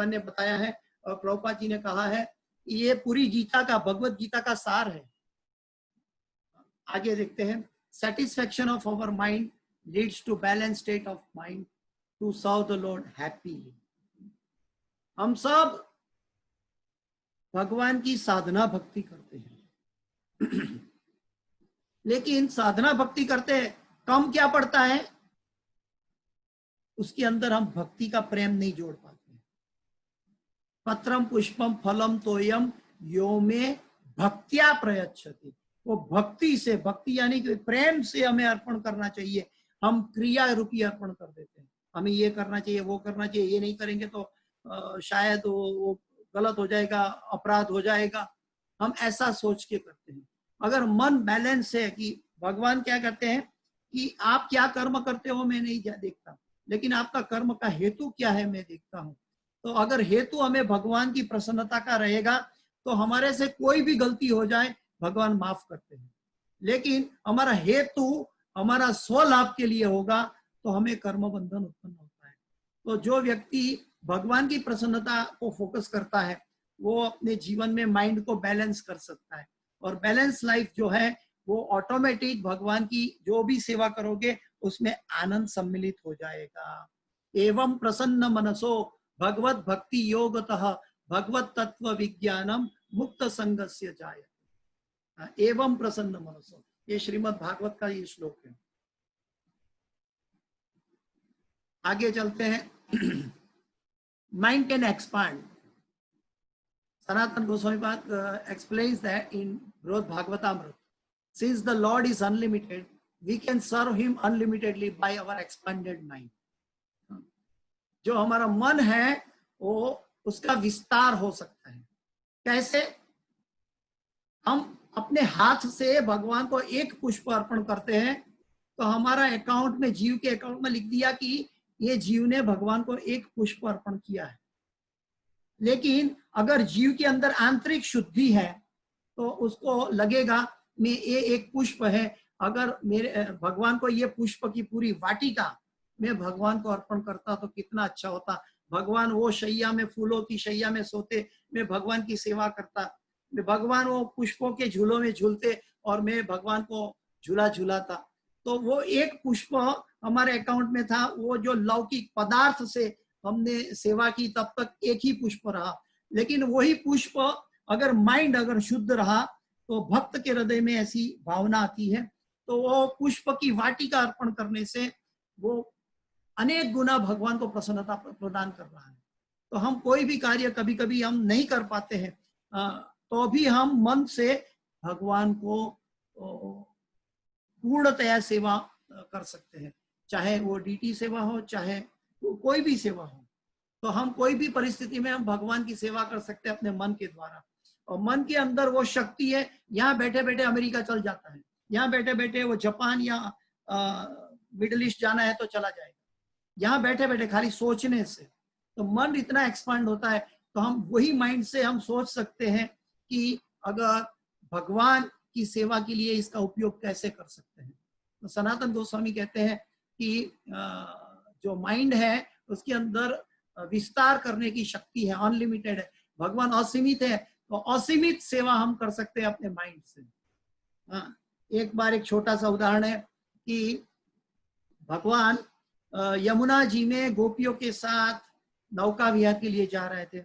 ने बताया है, और प्रभुपाद जी ने कहा है ये पूरी गीता का, भगवत गीता का सार है। आगे देखते हैं। Satisfaction of our mind leads to balance state of mind to serve the lord happily. हम सब भगवान की साधना भक्ति करते हैं लेकिन साधना भक्ति करते हैं, कम क्या पड़ता है? उसके अंदर हम भक्ति का प्रेम नहीं जोड़ पाते। पत्रम पुष्पम फलम तोयम यो में भक्त्या प्रयच्छति। वो भक्ति से, भक्ति यानी कि प्रेम से हमें अर्पण करना चाहिए। हम क्रिया रूपी अर्पण कर देते हैं, हमें ये करना चाहिए, वो करना चाहिए, ये नहीं करेंगे तो शायद वो गलत हो जाएगा, अपराध हो जाएगा, हम ऐसा सोच के करते हैं। अगर मन बैलेंस है कि भगवान क्या कहते हैं कि आप क्या कर्म करते हो मैं नहीं देखता, लेकिन आपका कर्म का हेतु क्या है मैं देखता हूं। तो अगर हेतु हमें भगवान की प्रसन्नता का रहेगा तो हमारे से कोई भी गलती हो जाए भगवान माफ करते हैं। लेकिन हमारा हेतु हमारा स्वलाभ के लिए होगा तो हमें कर्म बंधन उत्पन्न होता है। तो जो व्यक्ति भगवान की प्रसन्नता को फोकस करता है वो अपने जीवन में माइंड को बैलेंस कर सकता है, और बैलेंस लाइफ जो है वो ऑटोमेटिक भगवान की जो भी सेवा करोगे उसमें आनंद सम्मिलित हो जाएगा। एवं प्रसन्न मनसो भगवत भक्ति योगतः भगवत तत्व विज्ञानम मुक्त संगस्य जायते। एवं प्रसन्न मनसो, ये श्रीमद् भागवत का ये श्लोक है। आगे चलते हैं। Mind can expand. Sanatana Goswami explains that in Brihad Bhagavatamrita, since the Lord is unlimited, we can serve him unlimitedly by our expanded mind. जो हमारा मन है वो उसका विस्तार हो सकता है। कैसे? हम अपने हाथ से भगवान को एक पुष्प अर्पण करते हैं तो हमारा अकाउंट में, जीव के अकाउंट में लिख दिया कि ये जीव ने भगवान को एक पुष्प अर्पण किया है। लेकिन अगर जीव के अंदर आंतरिक शुद्धि है तो उसको लगेगा मैं ये एक पुष्प है, अगर मेरे भगवान को ये पुष्प की पूरी वाटिका मैं भगवान को अर्पण करता तो कितना अच्छा होता। भगवान वो शैया में, फूलों की शैया में सोते, मैं भगवान की सेवा करता। भगवान वो पुष्पों के झूलों में झूलते और मैं भगवान को झूला झूलाता। तो वो एक पुष्प हमारे अकाउंट में था, वो जो लौकिक पदार्थ से हमने सेवा की तब तक एक ही पुष्प रहा। लेकिन वही पुष्प अगर माइंड अगर शुद्ध रहा तो भक्त के हृदय में ऐसी भावना आती है तो वो पुष्प की वाटिका अर्पण करने से वो अनेक गुना भगवान को प्रसन्नता प्रदान कर रहा है। तो हम कोई भी कार्य कभी कभी हम नहीं कर पाते हैं तो भी हम मन से भगवान को पूर्णतया सेवा कर सकते हैं, चाहे वो डीटी सेवा हो, चाहे कोई भी सेवा हो। तो हम कोई भी परिस्थिति में हम भगवान की सेवा कर सकते हैं अपने मन के द्वारा। और मन के अंदर वो शक्ति है, यहाँ बैठे बैठे अमेरिका चल जाता है, यहाँ बैठे बैठे वो जापान या मिडिल ईस्ट जाना है तो चला जाएगा, यहाँ बैठे बैठे खाली सोचने से। तो मन इतना एक्सपांड होता है तो हम वही माइंड से हम सोच सकते हैं कि अगर भगवान की सेवा के लिए इसका उपयोग कैसे कर सकते हैं। तो सनातन गोस्वामी कहते हैं कि जो माइंड है उसके अंदर विस्तार करने की शक्ति है, अनलिमिटेड है। भगवान असीमित है तो असीमित सेवा हम कर सकते हैं अपने माइंड से। एक बार एक छोटा सा उदाहरण है कि भगवान यमुना जी में गोपियों के साथ नौका विहार के लिए जा रहे थे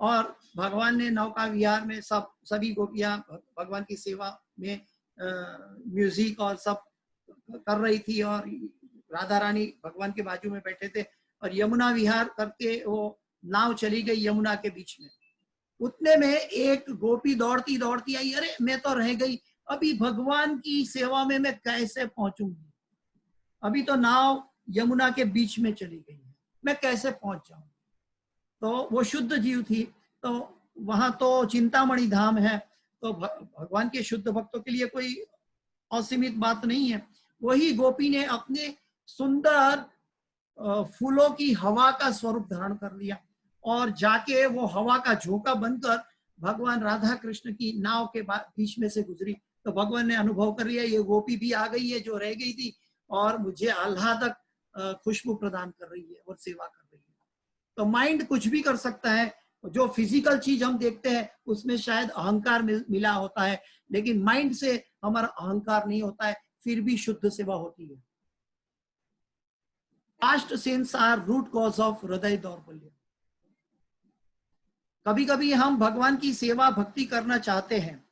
और भगवान ने नौका विहार में सभी गोपियां भगवान की सेवा में म्यूजिक और सब कर रही थी और राधा रानी भगवान के बाजू में बैठे थे और यमुना विहार करके वो नाव चली गई यमुना के बीच में। उतने में एक गोपी दौड़ती दौड़ती आई, अरे मैं तो रह गई, अभी भगवान की सेवा में मैं कैसे पहुंचूंगी, अभी तो नाव यमुना के बीच में चली गई है, मैं कैसे पहुंच जाऊं। तो वो शुद्ध जीव थी, तो वहां तो चिंतामणि धाम है, तो भगवान के शुद्ध भक्तों के लिए कोई असीमित बात नहीं है। वही गोपी ने अपने सुंदर फूलों की हवा का स्वरूप धारण कर लिया और जाके वो हवा का झोंका बनकर भगवान राधा कृष्ण की नाव के बीच में से गुजरी। तो भगवान ने अनुभव कर लिया ये गोपी भी आ गई है जो रह गई थी और मुझे आह्लादक खुशबू प्रदान कर रही है और सेवा कर रही है। तो माइंड कुछ भी कर सकता है। जो फिजिकल चीज हम देखते हैं उसमें शायद अहंकार मिला होता है, लेकिन माइंड से हमारा अहंकार नहीं होता है, फिर भी शुद्ध सेवा होती है। Past sins are root cause of हृदय दौर्बल्य। कभी कभी हम भगवान की सेवा भक्ति करना चाहते हैं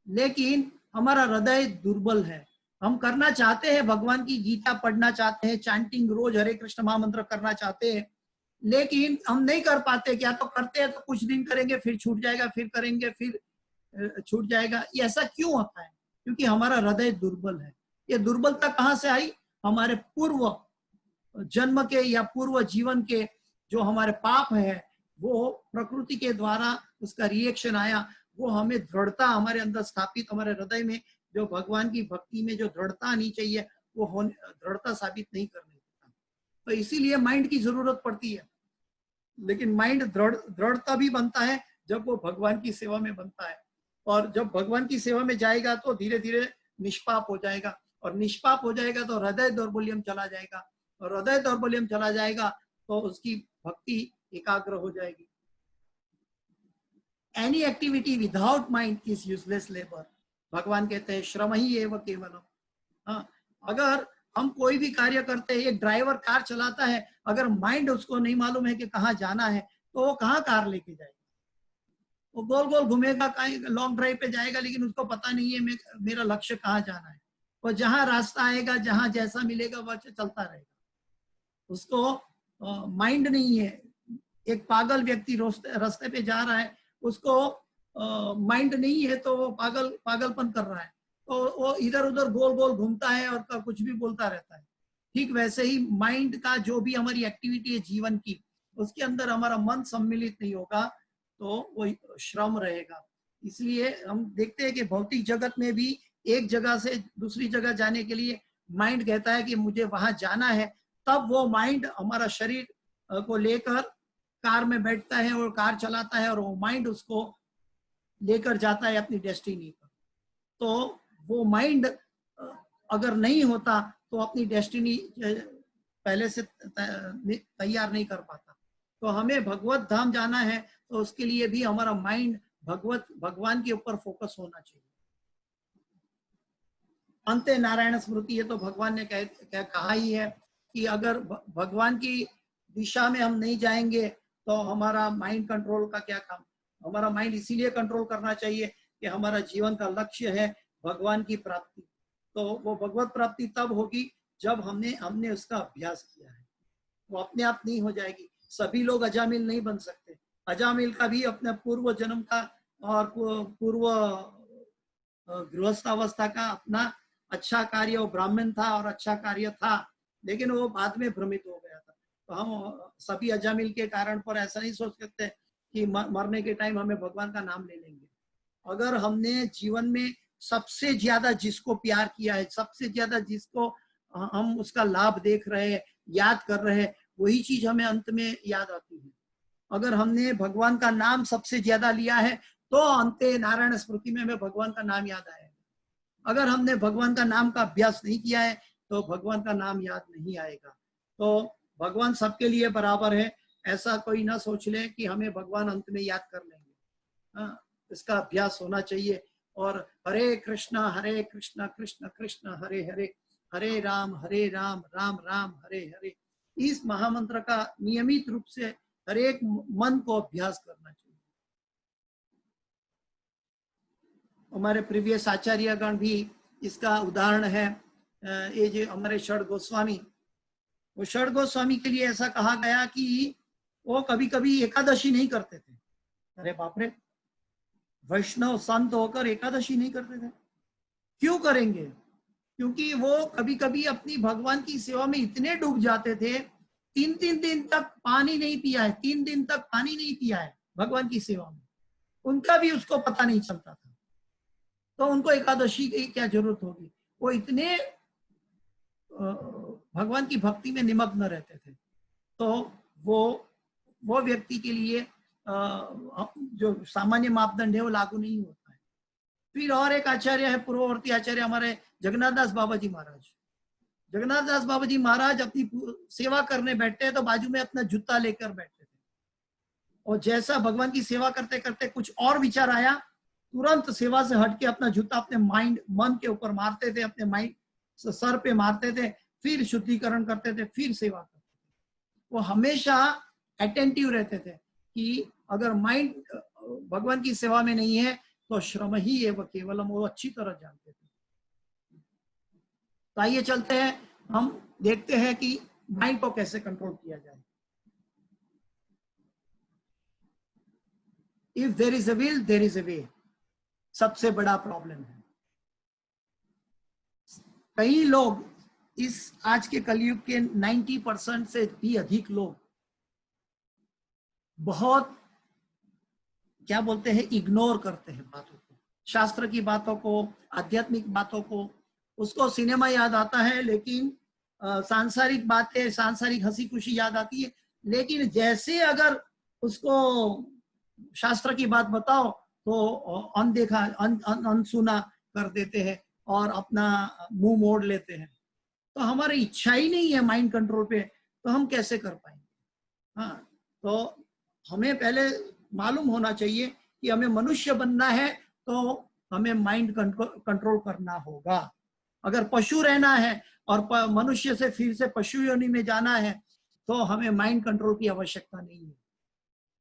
लेकिन हमारा हृदय दुर्बल है। हम करना चाहते हैं, भगवान की गीता पढ़ना चाहते हैं, चैंटिंग रोज हरे कृष्ण महामंत्र करना चाहते हैं, लेकिन हम नहीं कर पाते। क्या तो करते हैं तो कुछ दिन करेंगे फिर छूट जाएगा, फिर करेंगे फिर छूट जाएगा। ये ऐसा क्यों होता है? क्योंकि हमारा हृदय दुर्बल है। ये दुर्बलता कहाँ से आई? हमारे पूर्व जन्म के या पूर्व जीवन के जो हमारे पाप है वो प्रकृति के द्वारा उसका रिएक्शन आया, वो हमें दृढ़ता हमारे अंदर स्थापित, हमारे हृदय में जो भगवान की भक्ति में जो दृढ़ता आनी चाहिए वो दृढ़ता साबित नहीं करने देता। तो इसीलिए माइंड की जरूरत पड़ती है। लेकिन माइंड दृढ़ता भी बनता है जब वो भगवान की सेवा में बनता है, और जब भगवान की सेवा में जाएगा तो धीरे धीरे निष्पाप हो जाएगा, और निष्पाप हो जाएगा तो हृदय दौर्बल्यम चला जाएगा, और हृदय दौर्बल्यम चला जाएगा तो उसकी भक्ति एकाग्र हो जाएगी। Any activity without mind is useless labour. भगवान कहते हैं श्रम ही एव केवलम। हाँ, अगर हम कोई भी कार्य करते हैं, एक ड्राइवर कार चलाता है, अगर माइंड उसको नहीं मालूम है कि कहाँ जाना है तो वो कहाँ कार लेके जाएगा, वो गोल गोल घूमेगा, कहीं लॉन्ग ड्राइव पे जाएगा, लेकिन उसको पता नहीं है मेरा लक्ष्य कहाँ जाना है। वो जहाँ रास्ता आएगा, जहाँ जैसा मिलेगा वह चलता रहेगा, उसको माइंड नहीं है। एक पागल व्यक्ति रास्ते पे जा रहा है, उसको माइंड नहीं है तो वो पागलपन कर रहा है, तो वो इधर उधर गोल गोल घूमता है और कुछ भी बोलता रहता है। ठीक वैसे ही माइंड का जो भी हमारी एक्टिविटी है जीवन की, उसके अंदर हमारा मन सम्मिलित नहीं होगा तो वो श्रम रहेगा। इसलिए हम देखते हैं कि भौतिक जगत में भी एक जगह से दूसरी जगह जाने के लिए माइंड कहता है कि मुझे वहां जाना है, तब वो माइंड हमारा शरीर को लेकर कार में बैठता है और कार चलाता है और वो माइंड उसको लेकर जाता है अपनी डेस्टिनी पर। तो वो माइंड अगर नहीं होता तो अपनी डेस्टिनी पहले से तैयार नहीं कर पाता। तो हमें भगवत धाम जाना है तो उसके लिए भी हमारा माइंड भगवान के ऊपर फोकस होना चाहिए। अंते नारायण स्मृति है तो भगवान ने कहा ही है कि अगर भगवान की दिशा में हम नहीं जाएंगे तो हमारा माइंड कंट्रोल का क्या काम। हमारा माइंड इसीलिए कंट्रोल करना चाहिए कि हमारा जीवन का लक्ष्य है भगवान की प्राप्ति। तो वो भगवत प्राप्ति तब होगी जब हमने उसका अभ्यास किया है। वो अपने आप नहीं हो जाएगी। सभी लोग अजामिल नहीं बन सकते। अजामिल का भी अपने पूर्व जन्म का और पूर्व गृहस्थावस्था का अपना अच्छा कार्य, वो ब्राह्मण था और अच्छा कार्य था, लेकिन वो बाद में भ्रमित हो गया था। तो हम सभी अजामिल के कारण पर ऐसा नहीं सोच सकते कि मरने के टाइम हमें भगवान का नाम ले लेंगे। अगर हमने जीवन में सबसे ज्यादा जिसको प्यार किया है, सबसे ज्यादा जिसको हम उसका लाभ देख रहे हैं, याद कर रहे हैं, वही चीज हमें अंत में याद आती है। अगर हमने भगवान का नाम सबसे ज्यादा लिया है तो अंते नारायण स्मृति में हमें भगवान का नाम याद आएगा। अगर हमने भगवान का नाम का अभ्यास नहीं किया है तो भगवान का नाम याद नहीं आएगा। तो भगवान सबके लिए बराबर है, ऐसा कोई ना सोच ले कि हमें भगवान अंत में याद कर लेंगे। इसका अभ्यास होना चाहिए। और हरे कृष्णा कृष्ण कृष्ण हरे हरे, हरे राम राम राम हरे हरे, इस महामंत्र का नियमित रूप से हर एक मन को अभ्यास करना चाहिए। हमारे प्रीवियस आचार्यगण भी इसका उदाहरण है। ये जो हमारे षड गोस्वामी, वो षड गोस्वामी के लिए ऐसा कहा गया कि वो कभी कभी एकादशी नहीं करते थे। अरे बाप रे, वैष्णव संत होकर एकादशी नहीं करते थे, क्यों करेंगे? क्योंकि वो कभी कभी अपनी भगवान की सेवा में इतने डूब जाते थे, 3 दिन तक पानी नहीं पिया है, 3 दिन तक पानी नहीं पिया है भगवान की सेवा में, उनका भी उसको पता नहीं चलता था। तो उनको एकादशी की क्या जरूरत होगी? वो इतने भगवान की भक्ति में निमग्न रहते थे। तो वो व्यक्ति के लिए जो सामान्य मापदंड है वो लागू नहीं होता है। फिर और एक आचार्य है, पूर्ववर्ती आचार्य हमारे जगन्नाथ दास बाबा जी महाराज। जगन्नाथ दास बाबा जी महाराज अपनी सेवा करने बैठते हैं तो बाजू में अपना जूता लेकर बैठते थे, और जैसा भगवान की सेवा करते करते कुछ और विचार आया, तुरंत सेवा से हटके अपना जूता अपने मन के ऊपर मारते थे, अपने माइंड सर पे मारते थे, फिर शुद्धिकरण करते थे, फिर सेवा करते थे। वो हमेशा अटेंटिव रहते थे कि अगर माइंड भगवान की सेवा में नहीं है तो श्रम ही है वो केवलम, वो अच्छी तरह जानते थे। तो आइए चलते हैं, हम देखते हैं कि माइंड को कैसे कंट्रोल किया जाए। If there is a will there is a way, सबसे बड़ा प्रॉब्लम है। कई लोग इस आज के कलयुग के 90% से भी अधिक लोग बहुत क्या बोलते हैं, इग्नोर करते हैं बातों को, शास्त्र की बातों को, आध्यात्मिक बातों को। उसको सिनेमा याद आता है, लेकिन सांसारिक बातें, सांसारिक हंसी खुशी याद आती है, लेकिन जैसे अगर उसको शास्त्र की बात बताओ तो अनदेखा अनसुना कर देते हैं और अपना मुंह मोड़ लेते हैं। तो हमारी इच्छा ही नहीं है माइंड कंट्रोल पे, तो हम कैसे कर पाएंगे? हाँ, तो हमें पहले मालूम होना चाहिए कि हमें मनुष्य बनना है तो हमें माइंड कंट्रोल करना होगा। अगर पशु रहना है और मनुष्य से फिर से पशु योनि में जाना है तो हमें माइंड कंट्रोल की आवश्यकता नहीं है।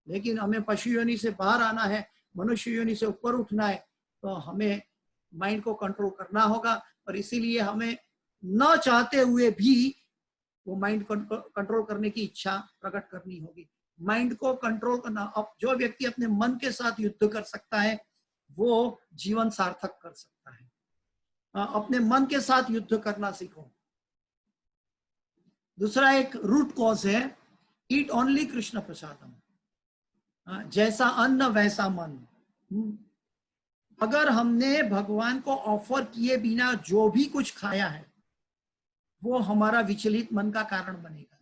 लेकिन हमें पशु योनि से बाहर आना है, मनुष्य योनि से ऊपर उठना है, तो हमें माइंड को कंट्रोल करना होगा। और इसीलिए हमें न चाहते हुए भी वो माइंड कंट्रोल करने की इच्छा प्रकट करनी होगी। माइंड को कंट्रोल करना, अब जो व्यक्ति अपने मन के साथ युद्ध कर सकता है वो जीवन सार्थक कर सकता है। अपने मन के साथ युद्ध करना सीखो। दूसरा एक रूट कॉज है, ईट ओनली कृष्ण प्रसादम, जैसा अन्न वैसा मन। अगर हमने भगवान को ऑफर किए बिना जो भी कुछ खाया है वो हमारा विचलित मन का कारण बनेगा।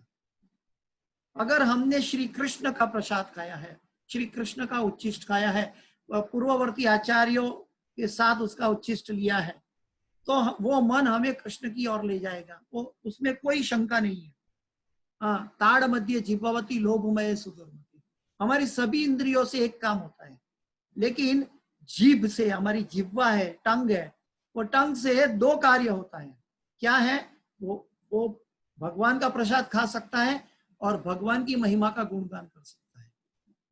अगर हमने श्री कृष्ण का प्रसाद खाया है, श्री कृष्ण का उच्छिष्ट खाया है, पूर्ववर्ती आचार्यों के साथ उसका उच्छिष्ट लिया है, तो वो मन हमें कृष्ण की ओर ले जाएगा, वो उसमें कोई शंका नहीं है। ताड़ मध्य जिह्ववती लोभमय सुदुर्मति। हमारी सभी इंद्रियों से एक काम होता है, लेकिन जीभ से, हमारी जिह्वा है, टंग है, वो टंग से दो कार्य होता है। क्या है? वो भगवान का प्रसाद खा सकता है और भगवान की महिमा का गुणगान कर सकता है।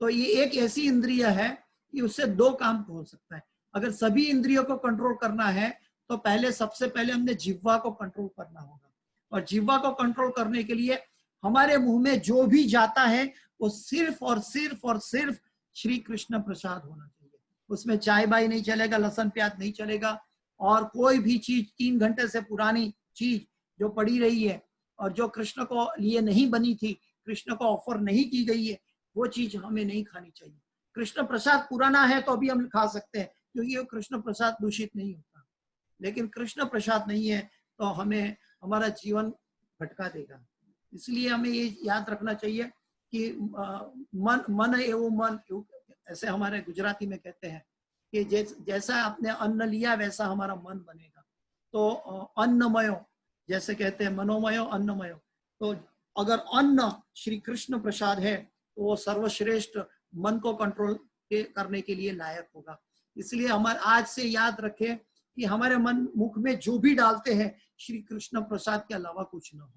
तो ये एक ऐसी इंद्रिय है कि उससे दो काम हो सकता है। अगर सभी इंद्रियों को कंट्रोल करना है तो पहले, सबसे पहले हमने जिह्वा को कंट्रोल करना होगा। और जिह्वा को कंट्रोल करने के लिए हमारे मुंह में जो भी जाता है वो सिर्फ और सिर्फ और सिर्फ श्री कृष्ण प्रसाद होना चाहिए। उसमें चाय बाई नहीं चलेगा, लहसुन प्याज नहीं चलेगा, और कोई भी चीज 3 घंटे से पुरानी चीज जो पड़ी रही है और जो कृष्ण को लिए नहीं बनी थी, कृष्ण को ऑफर नहीं की गई है, वो चीज हमें नहीं खानी चाहिए। कृष्ण प्रसाद पुराना है तो अभी हम खा सकते हैं क्योंकि वो कृष्ण प्रसाद दूषित नहीं होता, लेकिन कृष्ण प्रसाद नहीं है तो हमें हमारा जीवन भटका देगा। इसलिए हमें ये याद रखना चाहिए कि मन एवं मन, ऐसे हमारे गुजराती में कहते हैं कि जैसा आपने अन्न लिया वैसा हमारा मन बनेगा। तो अन्नमयो जैसे कहते हैं, मनोमयो अन्नमयो। तो अगर अन्न श्री कृष्ण प्रसाद है तो वो सर्वश्रेष्ठ मन को कंट्रोल करने के लिए लायक होगा। इसलिए हमारे आज से याद रखें कि हमारे मन मुख में जो भी डालते हैं श्री कृष्ण प्रसाद के अलावा कुछ ना हो।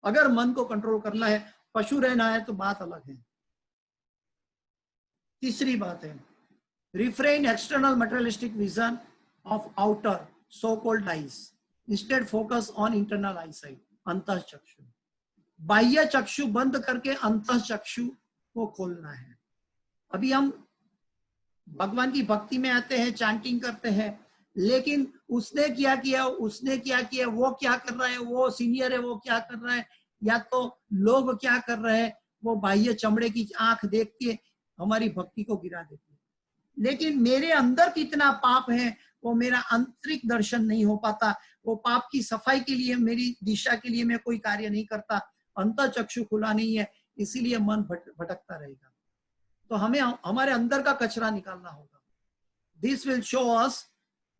अगर मन को कंट्रोल करना है, पशु रहना है तो बात अलग है। तीसरी बात है, refrain external materialistic vision of outer so-called eyes. Instead focus on internal eyesight, अंतः चक्षु। बाह्य चक्षु बंद करके अंतः चक्षु को खोलना है। अभी हम भगवान की भक्ति में आते हैं, चैंटिंग करते हैं, लेकिन उसने क्या किया, उसने क्या किया, वो क्या कर रहा है, वो सीनियर है, वो क्या कर रहा है, या तो लोग क्या कर रहे हैं, वो बाह्य चमड़े की आंख देख के हमारी भक्ति को गिरा देती है। लेकिन मेरे अंदर कितना पाप है वो मेरा आंतरिक दर्शन नहीं हो पाता। वो पाप की सफाई के लिए, मेरी दिशा के लिए मैं कोई कार्य नहीं करता, अंतः चक्षु खुला नहीं है, इसीलिए मन भटकता रहेगा। तो हमें हमारे अंदर का कचरा निकालना होगा। This will show us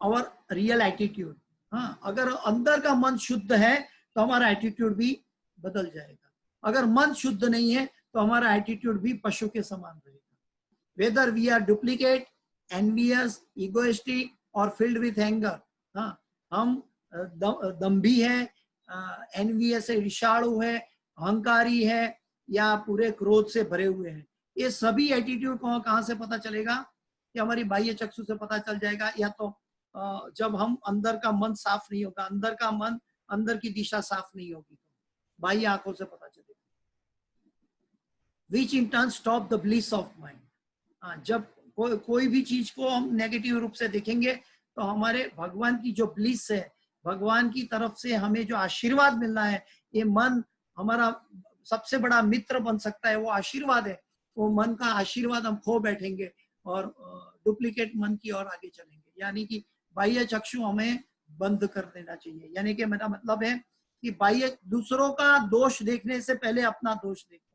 our real attitude. हाँ, अगर अंदर का मन शुद्ध है तो हमारा एटीट्यूड भी बदल जाएगा। अगर मन शुद्ध नहीं है तो हमारा एटीट्यूड भी पशु के समान रहेगा। Whether we are duplicate, envious, egoistic or filled with anger, हाँ, हम दम्भी है, envious है, ईर्ष्यालु है, अहंकारी है, या पूरे क्रोध से भरे हुए हैं, ये सभी एटीट्यूड को कहाँ से पता चलेगा? कि हमारी बाह्य चक्षु से पता चल जाएगा, या तो जब हम अंदर का मन साफ नहीं होगा, अंदर का मन, अंदर की दिशा साफ नहीं होगी तो बाह्य आंखों से पता चलेगा। Which in turn stop the bliss of mind. जब कोई भी चीज को हम नेगेटिव रूप से देखेंगे तो हमारे भगवान की जो ब्लिस है, भगवान की तरफ से हमें जो आशीर्वाद मिलना है, ये मन हमारा सबसे बड़ा मित्र बन सकता है, वो आशीर्वाद है। वो मन का आशीर्वाद हम खो बैठेंगे और डुप्लीकेट मन की ओर आगे चलेंगे। यानी कि बाह्य चक्षु हमें बंद कर देना चाहिए। यानी कि मेरा मतलब है कि बाह्य दूसरों का दोष देखने से पहले अपना दोष देखो।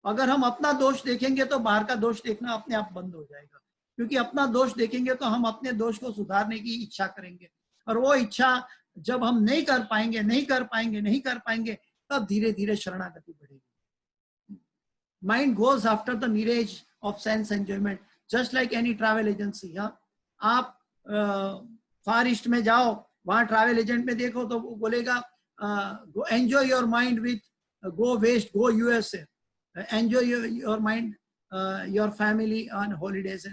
अगर हम अपना दोष देखेंगे तो बाहर का दोष देखना अपने आप बंद हो जाएगा, क्योंकि अपना दोष देखेंगे तो हम अपने दोष को सुधारने की इच्छा करेंगे, और वो इच्छा जब हम नहीं कर पाएंगे तब धीरे धीरे शरणागति बढ़ेगी। Mind goes after the mirage of sense enjoyment, just like any travel agency. आप फार ईस्ट में जाओ वहां ट्रैवल एजेंट में देखो तो वो बोलेगा enjoy your mind with go west go USA, enjoy your mind your family on holidays,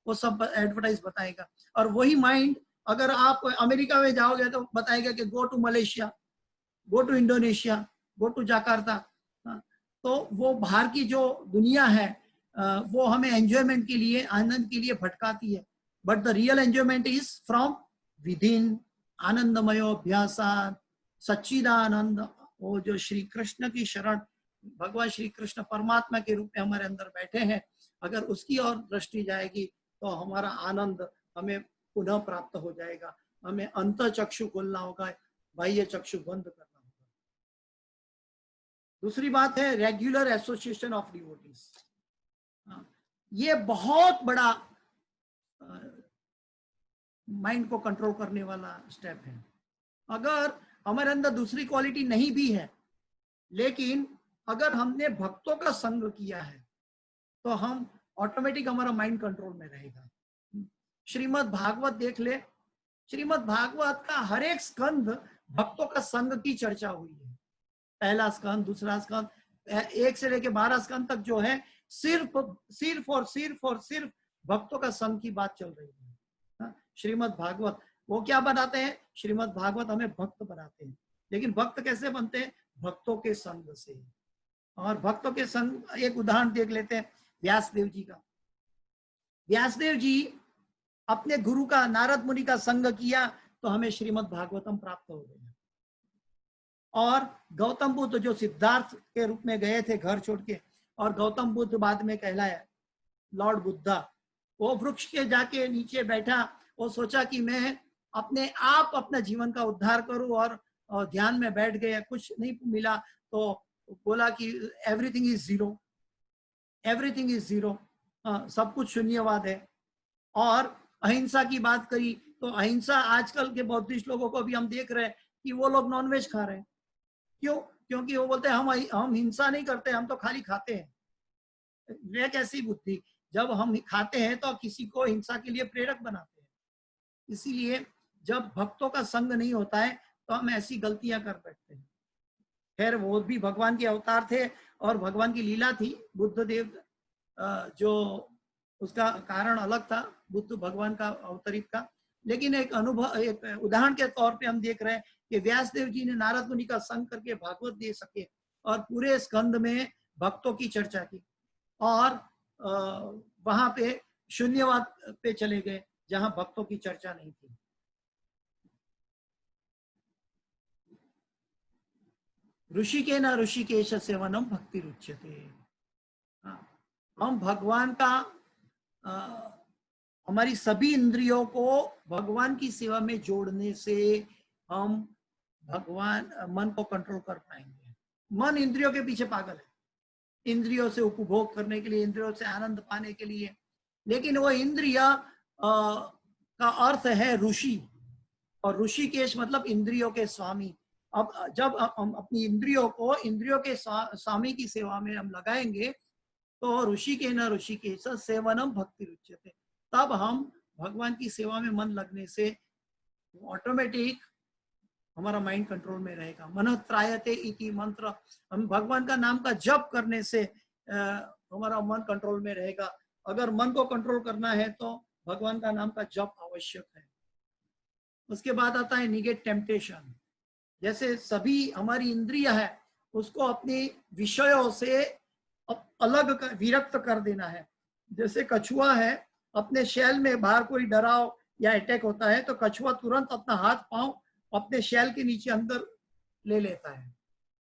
वो सब एडवर्टाइज बताएगा। और वही माइंड अगर आप अमेरिका में जाओगे तो बताएगा कि go to Malaysia, go to Indonesia, go to Jakarta. तो वो बाहर की जो दुनिया है वो हमें एंजॉयमेंट के लिए, आनंद के लिए भटकाती है, but the real enjoyment is from within, आनंदमयो अभ्यासात सच्चिदानंद। वो जो श्री कृष्ण की शरण, भगवान श्री कृष्ण परमात्मा के रूप में हमारे अंदर बैठे हैं, अगर उसकी ओर दृष्टि जाएगी तो हमारा आनंद हमें पुनः प्राप्त हो जाएगा। हमें अंत चक्षु खोलना होगा, बाह्य चक्षु बंद करना होगा। दूसरी बात है रेगुलर एसोसिएशन ऑफ डिवोटीज। ये बहुत बड़ा माइंड को कंट्रोल करने वाला स्टेप है। अगर हमारे अंदर दूसरी क्वालिटी नहीं भी है, लेकिन अगर हमने भक्तों का संग किया है तो हम ऑटोमेटिक हमारा माइंड कंट्रोल में रहेगा। श्रीमद् भागवत देख ले, श्रीमद् भागवत का हर एक स्कंद भक्तों का संग की चर्चा हुई है। पहला स्कंद, दूसरा स्कंद, 1 से लेकर 12 स्कंद तक जो है सिर्फ भक्तों का संग की बात चल रही है। श्रीमद् भागवत वो क्या बनाते हैं? श्रीमद् भागवत हमें भक्त बनाते हैं। लेकिन भक्त कैसे बनते हैं? भक्तों के संग से। और भक्तों के संग, एक उदाहरण देख लेते हैं व्यासदेव जी का। व्यासदेव जी अपने गुरु का, नारद मुनि का संग किया तो हमें श्रीमद् भागवतम प्राप्त हो गया। और गौतम बुद्ध जो सिद्धार्थ के रूप में गए थे घर छोड़ के, और गौतम बुद्ध बाद में कहलाया लॉर्ड बुद्धा, वो वृक्ष के जाके नीचे बैठा, वो सोचा कि मैं अपने आप अपना जीवन का उद्धार करूं, और ध्यान में बैठ गया, कुछ नहीं मिला तो बोला कि everything is zero, everything is zero, सब कुछ शून्यवाद है। और अहिंसा की बात करी तो अहिंसा, आजकल के बौद्धिस्ट लोगों को भी हम देख रहे हैं कि वो लोग नॉनवेज खा रहे हैं। क्यों? क्योंकि वो बोलते हैं हम हिंसा नहीं करते, हम तो खाली खाते हैं। वे कैसी बुद्धि, जब हम खाते हैं तो किसी को हिंसा के लिए प्रेरक बनाते हैं। इसीलिए जब भक्तों का संग नहीं होता है तो हम ऐसी गलतियां कर बैठते हैं। खैर वो भी भगवान के अवतार थे और भगवान की लीला थी, बुद्ध देव जो उसका कारण अलग था, बुद्ध भगवान का अवतरित का। लेकिन एक अनुभव, एक उदाहरण के तौर पे हम देख रहे हैं कि व्यासदेव जी ने नारद मुनि का संग करके भागवत दे सके और पूरे स्कंद में भक्तों की चर्चा की, और वहां पे शून्यवाद पे चले गए जहां भक्तों की चर्चा नहीं थी। ऋषिकेन ऋषिकेश सेवनम भक्ति रुच्यते। हम भगवान का, हमारी सभी इंद्रियों को भगवान की सेवा में जोड़ने से हम भगवान, मन को कंट्रोल कर पाएंगे। मन इंद्रियों के पीछे पागल है, इंद्रियों से उपभोग करने के लिए, इंद्रियों से आनंद पाने के लिए। लेकिन वो इंद्रिया का अर्थ है ऋषि, और ऋषिकेश मतलब इंद्रियों के स्वामी। अब जब हम अपनी इंद्रियों को इंद्रियों के स्वामी की सेवा में हम लगाएंगे तो ऋषिकेन ऋषिकेश सेवनम भक्ति रुच्यते, तब हम भगवान की सेवा में मन लगने से ऑटोमेटिक हमारा माइंड कंट्रोल में रहेगा। मनः त्रायते इति मंत्र, हम भगवान का नाम का जप करने से हमारा मन कंट्रोल में रहेगा। अगर मन को कंट्रोल करना है तो भगवान का नाम का जप आवश्यक है। उसके बाद आता है निगेट टेम्पटेशन। जैसे सभी हमारी इंद्रिय है उसको अपने विषयों से अलग विरक्त कर देना है। जैसे कछुआ है, अपने शैल में बाहर कोई डराव या अटैक होता है तो कछुआ तुरंत अपना हाथ पांव अपने शैल के नीचे अंदर ले लेता है।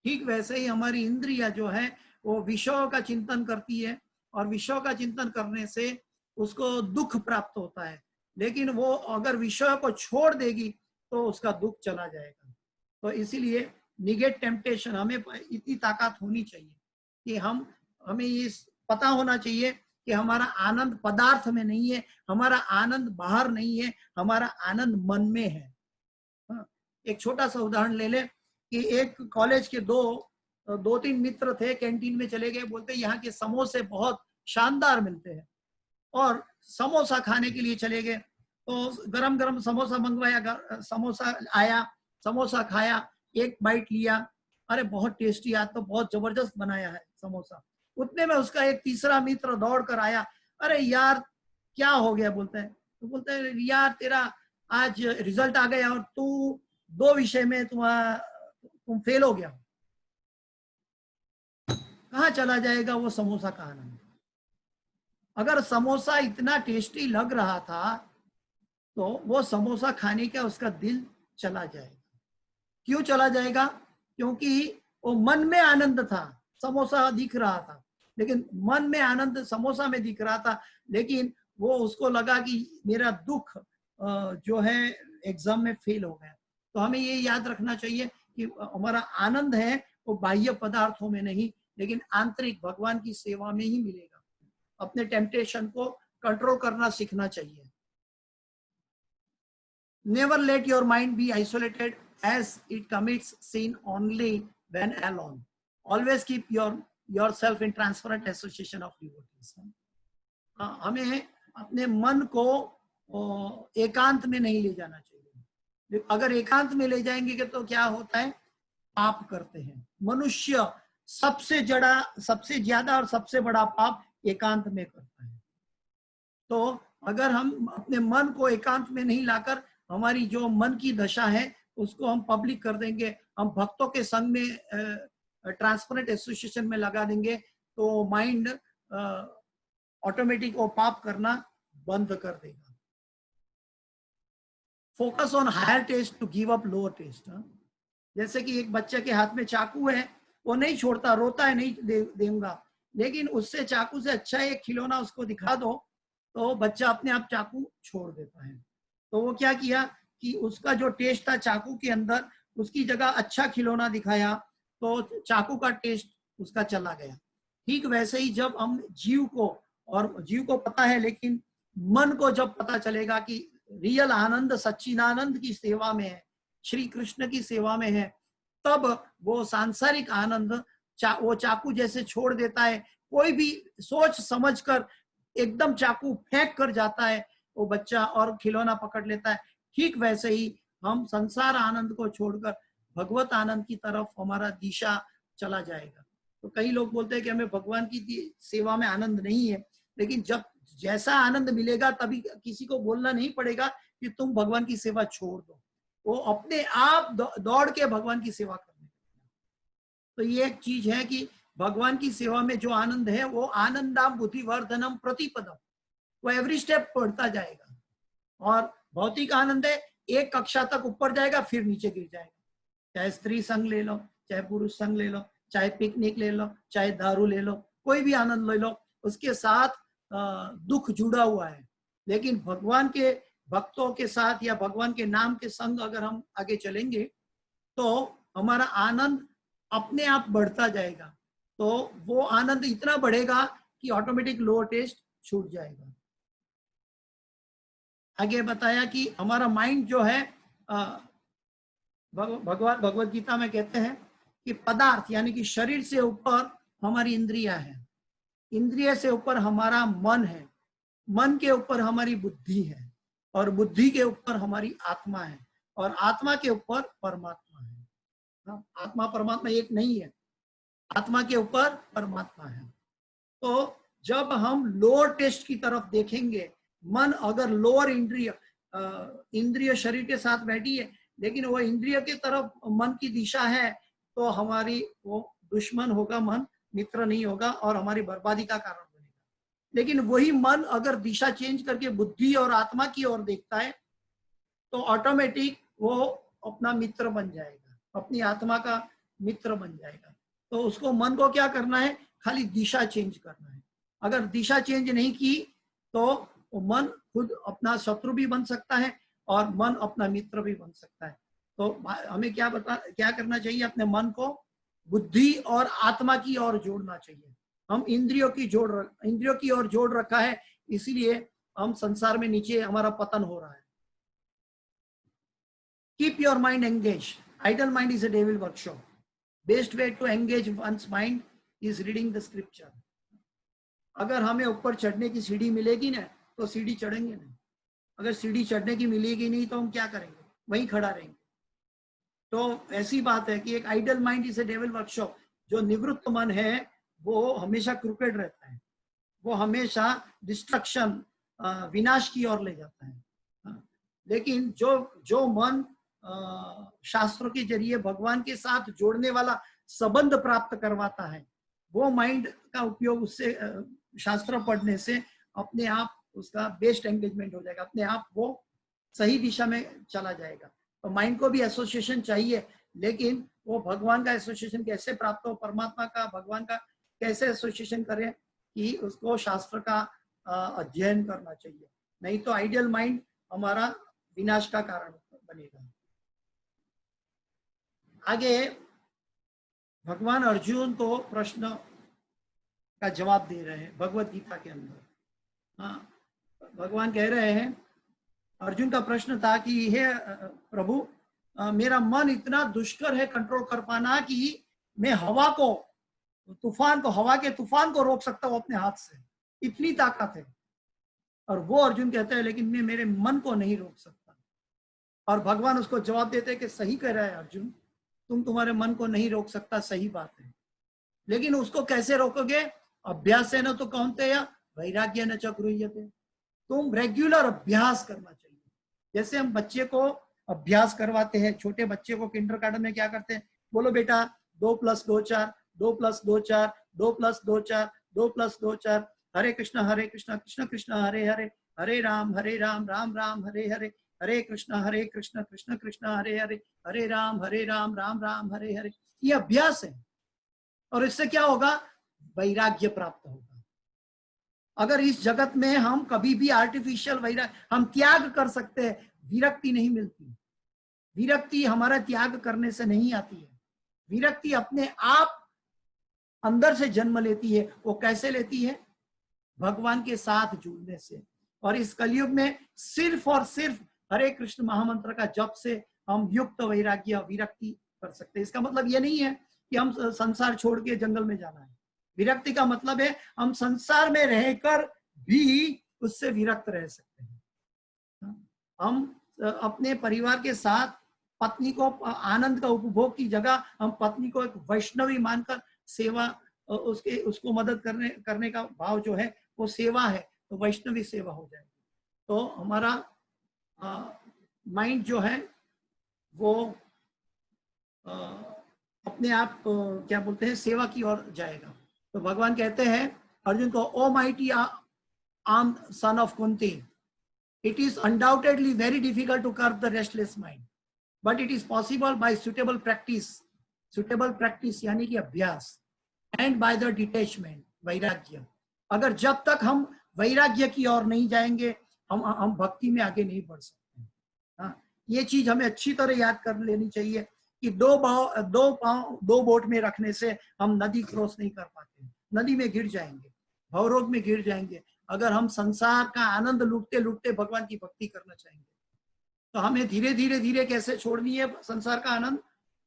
ठीक वैसे ही हमारी इंद्रिया जो है वो विषयों का चिंतन करती है, और विषयों का चिंतन करने से उसको दुख प्राप्त होता है। लेकिन वो अगर विषयों को छोड़ देगी तो उसका दुख चला जाएगा। तो इसीलिए निगेट टेम्पटेशन, हमें इतनी ताकत होनी चाहिए कि हमें ये पता होना चाहिए कि हमारा आनंद पदार्थ में नहीं है, हमारा आनंद बाहर नहीं है, हमारा आनंद मन में है। एक छोटा सा उदाहरण ले ले कि एक कॉलेज के दो तीन मित्र थे, कैंटीन में चले गए, बोलते यहाँ के समोसे बहुत शानदार मिलते हैं, और समोसा खाने के लिए चले गए। तो गरम गरम समोसा मंगवाया, समोसा आया, समोसा खाया, एक बाइट लिया, अरे बहुत टेस्टी, आज तो बहुत जबरदस्त बनाया है समोसा। उतने में उसका एक तीसरा मित्र दौड़ कर आया, अरे यार क्या हो गया, बोलता है, तो बोलता है यार तेरा आज रिजल्ट आ गया और तू 2 विषय में तुम फेल हो गया। कहाँ चला जाएगा वो समोसा का आनंद? अगर समोसा इतना टेस्टी लग रहा था तो वो समोसा खाने का उसका दिल चला जाएगा। क्यों चला जाएगा? क्योंकि वो मन में आनंद था, समोसा दिख रहा था, लेकिन मन में आनंद समोसा में दिख रहा था, लेकिन वो उसको लगा कि मेरा दुख जो है एग्जाम में फेल हो गया। तो हमें ये याद रखना चाहिए कि हमारा आनंद है वो बाह्य पदार्थों में नहीं, लेकिन आंतरिक भगवान की सेवा में ही मिलेगा। अपने टेम्पटेशन को कंट्रोल करना सीखना चाहिए। Never let your mind be isolated as it commits sin only when alone. Always keep yourself in transparent association of devotees. हमें अपने मन को एकांत में नहीं ले जाना चाहिए। अगर एकांत में ले जाएंगे तो क्या होता है? पाप करते हैं। मनुष्य सबसे ज्यादा और सबसे बड़ा पाप एकांत में करता है। तो अगर हम अपने मन को एकांत में नहीं लाकर हमारी जो मन की दशा है उसको हम पब्लिक कर देंगे, हम भक्तों के संग में ट्रांसपेरेंट एसोसिएशन में लगा देंगे, तो माइंड ऑटोमेटिक वो पाप करना बंद कर देगा। Focus on higher taste to give up lower taste. जैसे कि एक बच्चे के हाथ में चाकू है, वो नहीं छोड़ता, रोता है नहीं दूंगा, लेकिन उससे चाकू से अच्छा एक खिलौना उसको दिखा दो तो बच्चा अपने आप चाकू छोड़ देता है। तो वो क्या किया कि उसका जो टेस्ट था चाकू के अंदर, उसकी जगह अच्छा खिलौना दिखाया तो चाकू का टेस्ट उसका चला गया। ठीक वैसे ही जब हम जीव को पता है, लेकिन मन को जब पता चलेगा कि रियल आनंद सच्चिदानंद की सेवा में है, श्री कृष्ण की सेवा में है, तब वो सांसारिक आनंद वो चाकू जैसे छोड़ देता है। कोई भी सोच समझ कर एकदम चाकू फेंक कर जाता है वो बच्चा और खिलौना पकड़ लेता है। ठीक वैसे ही हम संसार आनंद को छोड़कर भगवत आनंद की तरफ हमारा दिशा चला जाएगा। तो कई लोग बोलते हैं कि हमें भगवान की सेवा में आनंद नहीं है, लेकिन जब जैसा आनंद मिलेगा तभी किसी को बोलना नहीं पड़ेगा कि तुम भगवान की सेवा छोड़ दो, वो अपने आप दौड़ के भगवान की सेवा करने। तो ये एक चीज है कि भगवान की सेवा में जो आनंद है वो आनंदाम बुद्धिवर्धनम प्रतिपदम, वो एवरी स्टेप बढ़ता जाएगा। और भौतिक आनंद है, एक कक्षा तक ऊपर जाएगा फिर नीचे गिर जाएगा। चाहे स्त्री संग ले लो, चाहे पुरुष संग ले लो, चाहे पिकनिक ले लो, चाहे दारू ले लो, कोई भी आनंद ले लो, उसके साथ दुख जुड़ा हुआ है। लेकिन भगवान के भक्तों के साथ या भगवान के नाम के संग अगर हम आगे चलेंगे तो हमारा आनंद अपने आप बढ़ता जाएगा। तो वो आनंद इतना बढ़ेगा कि ऑटोमेटिक लोअर टेस्ट छूट जाएगा। आगे बताया कि हमारा माइंड जो है, भगवान भगवत गीता में कहते हैं कि पदार्थ यानी कि शरीर से ऊपर हमारी इंद्रियां हैं, इंद्रिय से ऊपर हमारा मन है, मन के ऊपर हमारी बुद्धि है, और बुद्धि के ऊपर हमारी आत्मा है, और आत्मा के ऊपर परमात्मा है। आत्मा परमात्मा एक नहीं है, आत्मा के ऊपर परमात्मा है। तो जब हम लोअर टेस्ट की तरफ देखेंगे, मन अगर लोअर इंद्रिय शरीर के साथ बैठी है, लेकिन वो इंद्रिय के तरफ मन की दिशा है, तो हमारी वो दुश्मन होगा, मन मित्र नहीं होगा और हमारी बर्बादी का कारण बनेगा। लेकिन वही मन अगर दिशा चेंज करके बुद्धि और आत्मा की ओर देखता है तो ऑटोमेटिक वो अपना मित्र बन जाएगा, अपनी आत्मा का मित्र बन जाएगा। तो उसको मन को क्या करना है? खाली दिशा चेंज करना है। अगर दिशा चेंज नहीं की तो मन खुद अपना शत्रु भी बन सकता है और मन अपना मित्र भी बन सकता है। तो हमें क्या करना चाहिए? अपने मन को बुद्धि और आत्मा की ओर जोड़ना चाहिए। हम इंद्रियों की ओर जोड़ रखा है, इसीलिए हम संसार में नीचे हमारा पतन हो रहा है। Keep your mind engaged. Idle mind is a devil workshop. Best way to engage one's mind is reading the scripture. अगर हमें ऊपर चढ़ने की सीढ़ी मिलेगी ना तो सीढ़ी चढ़ेंगे नहीं। अगर सीढ़ी चढ़ने की मिलेगी नहीं तो हम क्या करेंगे, वहीं खड़ा रहेंगे। तो ऐसी बात है कि एक idle mind is a devil workshop. जो निवृत्त मन है वो हमेशा क्रूकेड रहता है, वो हमेशा डिस्ट्रक्शन, विनाश की ओर ले जाता है। लेकिन जो जो मन शास्त्रों के जरिए भगवान के साथ जोड़ने वाला संबंध प्राप्त करवाता है, वो माइंड का उपयोग उससे शास्त्र पढ़ने से अपने आप उसका बेस्ट एंगेजमेंट हो जाएगा, अपने आप वो सही दिशा में चला जाएगा। तो माइंड को भी एसोसिएशन चाहिए, लेकिन वो भगवान का एसोसिएशन कैसे प्राप्त हो, परमात्मा का, भगवान का कैसे एसोसिएशन करें, कि उसको शास्त्र का अध्ययन करना चाहिए, नहीं तो आइडियल माइंड हमारा विनाश का कारण बनेगा। आगे भगवान अर्जुन को प्रश्न का जवाब दे रहे हैं भगवत गीता के अंदर। हाँ, भगवान कह रहे हैं, अर्जुन का प्रश्न था कि हे प्रभु, मेरा मन इतना दुष्कर है कंट्रोल कर पाना कि मैं हवा को, तूफान को, हवा के तूफान को रोक सकता हूं अपने हाथ से, इतनी ताकत है। और वो अर्जुन कहता है लेकिन मैं मेरे मन को नहीं रोक सकता। और भगवान उसको जवाब देते हैं कि सही कह रहा है अर्जुन, तुम तुम्हारे मन को नहीं रोक सकता, सही बात है, लेकिन उसको कैसे रोकोगे? अभ्यास है न तो कौनते या वैराग्य न च गृह्यते। तुम रेगुलर अभ्यास करना चाहिए। जैसे हम बच्चे को अभ्यास करवाते हैं, छोटे बच्चे को किंडरगार्टन में क्या करते हैं, बोलो बेटा 2 + 2 4, 2 + 2 4, 2 + 2 4, 2 + 2 4, हरे कृष्ण कृष्ण कृष्ण हरे हरे, हरे राम राम राम हरे हरे, हरे कृष्ण कृष्ण कृष्ण हरे हरे, हरे राम राम राम हरे हरे। ये अभ्यास है, और इससे क्या होगा? वैराग्य प्राप्त होगा। अगर इस जगत में हम कभी भी आर्टिफिशियल वैराग्य, हम त्याग कर सकते हैं, विरक्ति नहीं मिलती। विरक्ति हमारा त्याग करने से नहीं आती है, विरक्ति अपने आप अंदर से जन्म लेती है। वो कैसे लेती है? भगवान के साथ जुड़ने से। और इस कलयुग में सिर्फ और सिर्फ हरे कृष्ण महामंत्र का जप से हम युक्त वैराग्य, विरक्ति कर सकते हैं। इसका मतलब ये नहीं है कि हम संसार छोड़ के जंगल में जाना है। विरक्ति का मतलब है हम संसार में रहकर भी उससे विरक्त रह सकते हैं। हम अपने परिवार के साथ पत्नी को आनंद का उपभोग की जगह हम पत्नी को एक वैष्णवी मानकर सेवा, उसको मदद करने का भाव जो है वो सेवा है, तो वैष्णवी सेवा हो जाएगी। तो हमारा माइंड जो है वो अपने आप क्या बोलते हैं, सेवा की ओर जाएगा। तो भगवान कहते हैं अर्जुन को, O mighty arm son of Kunti, it is undoubtedly very difficult to curb the restless mind, but it is possible by suitable practice यानी कि अभ्यास, and by the detachment, वैराग्य। अगर जब तक हम वैराग्य की ओर नहीं जाएंगे, हम भक्ति में आगे नहीं बढ़ सकते। हाँ, ये चीज हमें अच्छी तरह याद कर लेनी चाहिए कि दो पांव दो बोट में रखने से हम नदी क्रॉस नहीं कर पाते, नदी में गिर जाएंगे, भवरोग में गिर जाएंगे। अगर हम संसार का आनंद लूटते लूटते भगवान की भक्ति करना चाहेंगे, तो हमें धीरे धीरे कैसे छोड़नी है संसार का आनंद?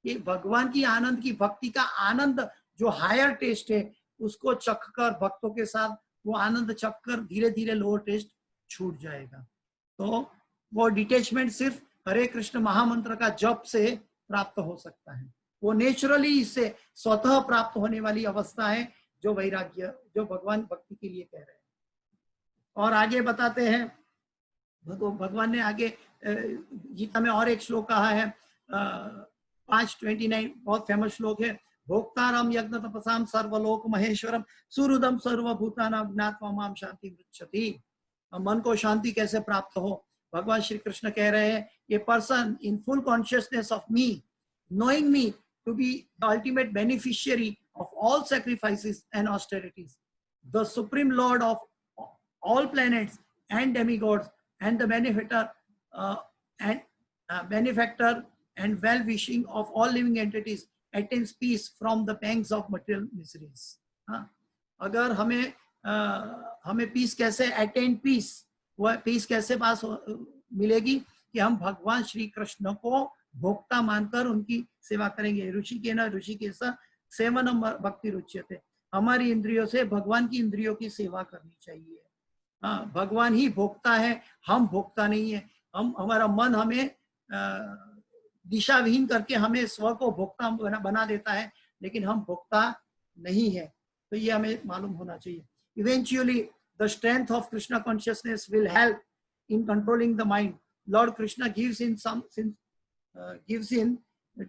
ये भगवान की आनंद की, भक्ति का आनंद जो हायर टेस्ट है, उसको चखकर, भक्तों के साथ वो आनंद चखकर धीरे धीरे लोअर टेस्ट छूट जाएगा। तो वो डिटेचमेंट सिर्फ हरे कृष्ण महामंत्र का जप से प्राप्त हो सकता है। वो नेचुरली इससे स्वतः प्राप्त होने वाली अवस्था है, जो वैराग्य, जो भगवान भक्ति के लिए कह रहे हैं। और आगे बताते हैं, भगवान ने आगे गीता में और एक श्लोक कहा है, 5:29, बहुत फेमस श्लोक है, भोक्तारम यज्ञ तपसाम सर्वलोक महेश्वरम सुहृदम सर्वभूतानां ज्ञात्वा माम शांति पृच्छति। मन को शांति कैसे प्राप्त हो? भगवान श्री कृष्ण कह रहे हैं, ये person in full consciousness of me, knowing me to be the ultimate beneficiary of all sacrifices and austerities, the supreme lord of all planets and demigods, and the benefactor and well-wishing of all living entities, attains peace from the pangs of material miseries. अगर हमें piece कैसे attain, वह piece कैसे पास मिलेगी? कि हम भगवान श्री कृष्ण को भोक्ता मानकर उनकी सेवा करेंगे। ऋषिकेन ऋषिकेश सेवनम भक्ति रुच्यते, हमारी इंद्रियों से भगवान की इंद्रियों की सेवा करनी चाहिए। हाँ, भगवान ही भोगता है, हम भोगता नहीं है। हम हमारा मन हमें दिशाविहीन करके हमें स्व को भोक्ता बना देता है, लेकिन हम भोक्ता नहीं है। तो ये हमें मालूम होना चाहिए। Eventually the strength of Krishna consciousness will help in controlling the mind. Lord Krishna gives in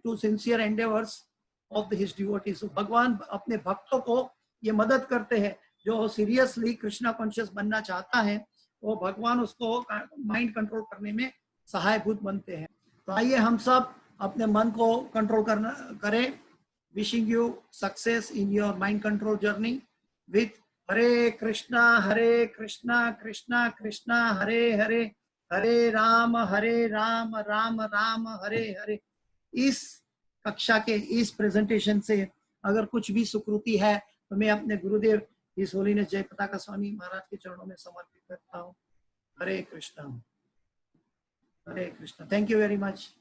to sincere endeavours of his devotees. भगवान अपने भक्तों को ये मदद करते हैं, जो सीरियसली कृष्णा कॉन्शियस बनना चाहता है, वो भगवान उसको माइंड कंट्रोल करने में सहायभूत बनते हैं। तो आइए हम सब अपने मन को कंट्रोल करें। Wishing you success in your mind control journey with Hare Krishna Krishna Krishna Hare Hare, Hare Ram Ram Ram Hare Hare. इस कक्षा के इस प्रेजेंटेशन से अगर कुछ भी सुकृति है तो मैं अपने गुरुदेव हिज होलीनेस जय पताका स्वामी महाराज के चरणों में समर्पित करता हूँ। Hare Krishna. Thank you very much.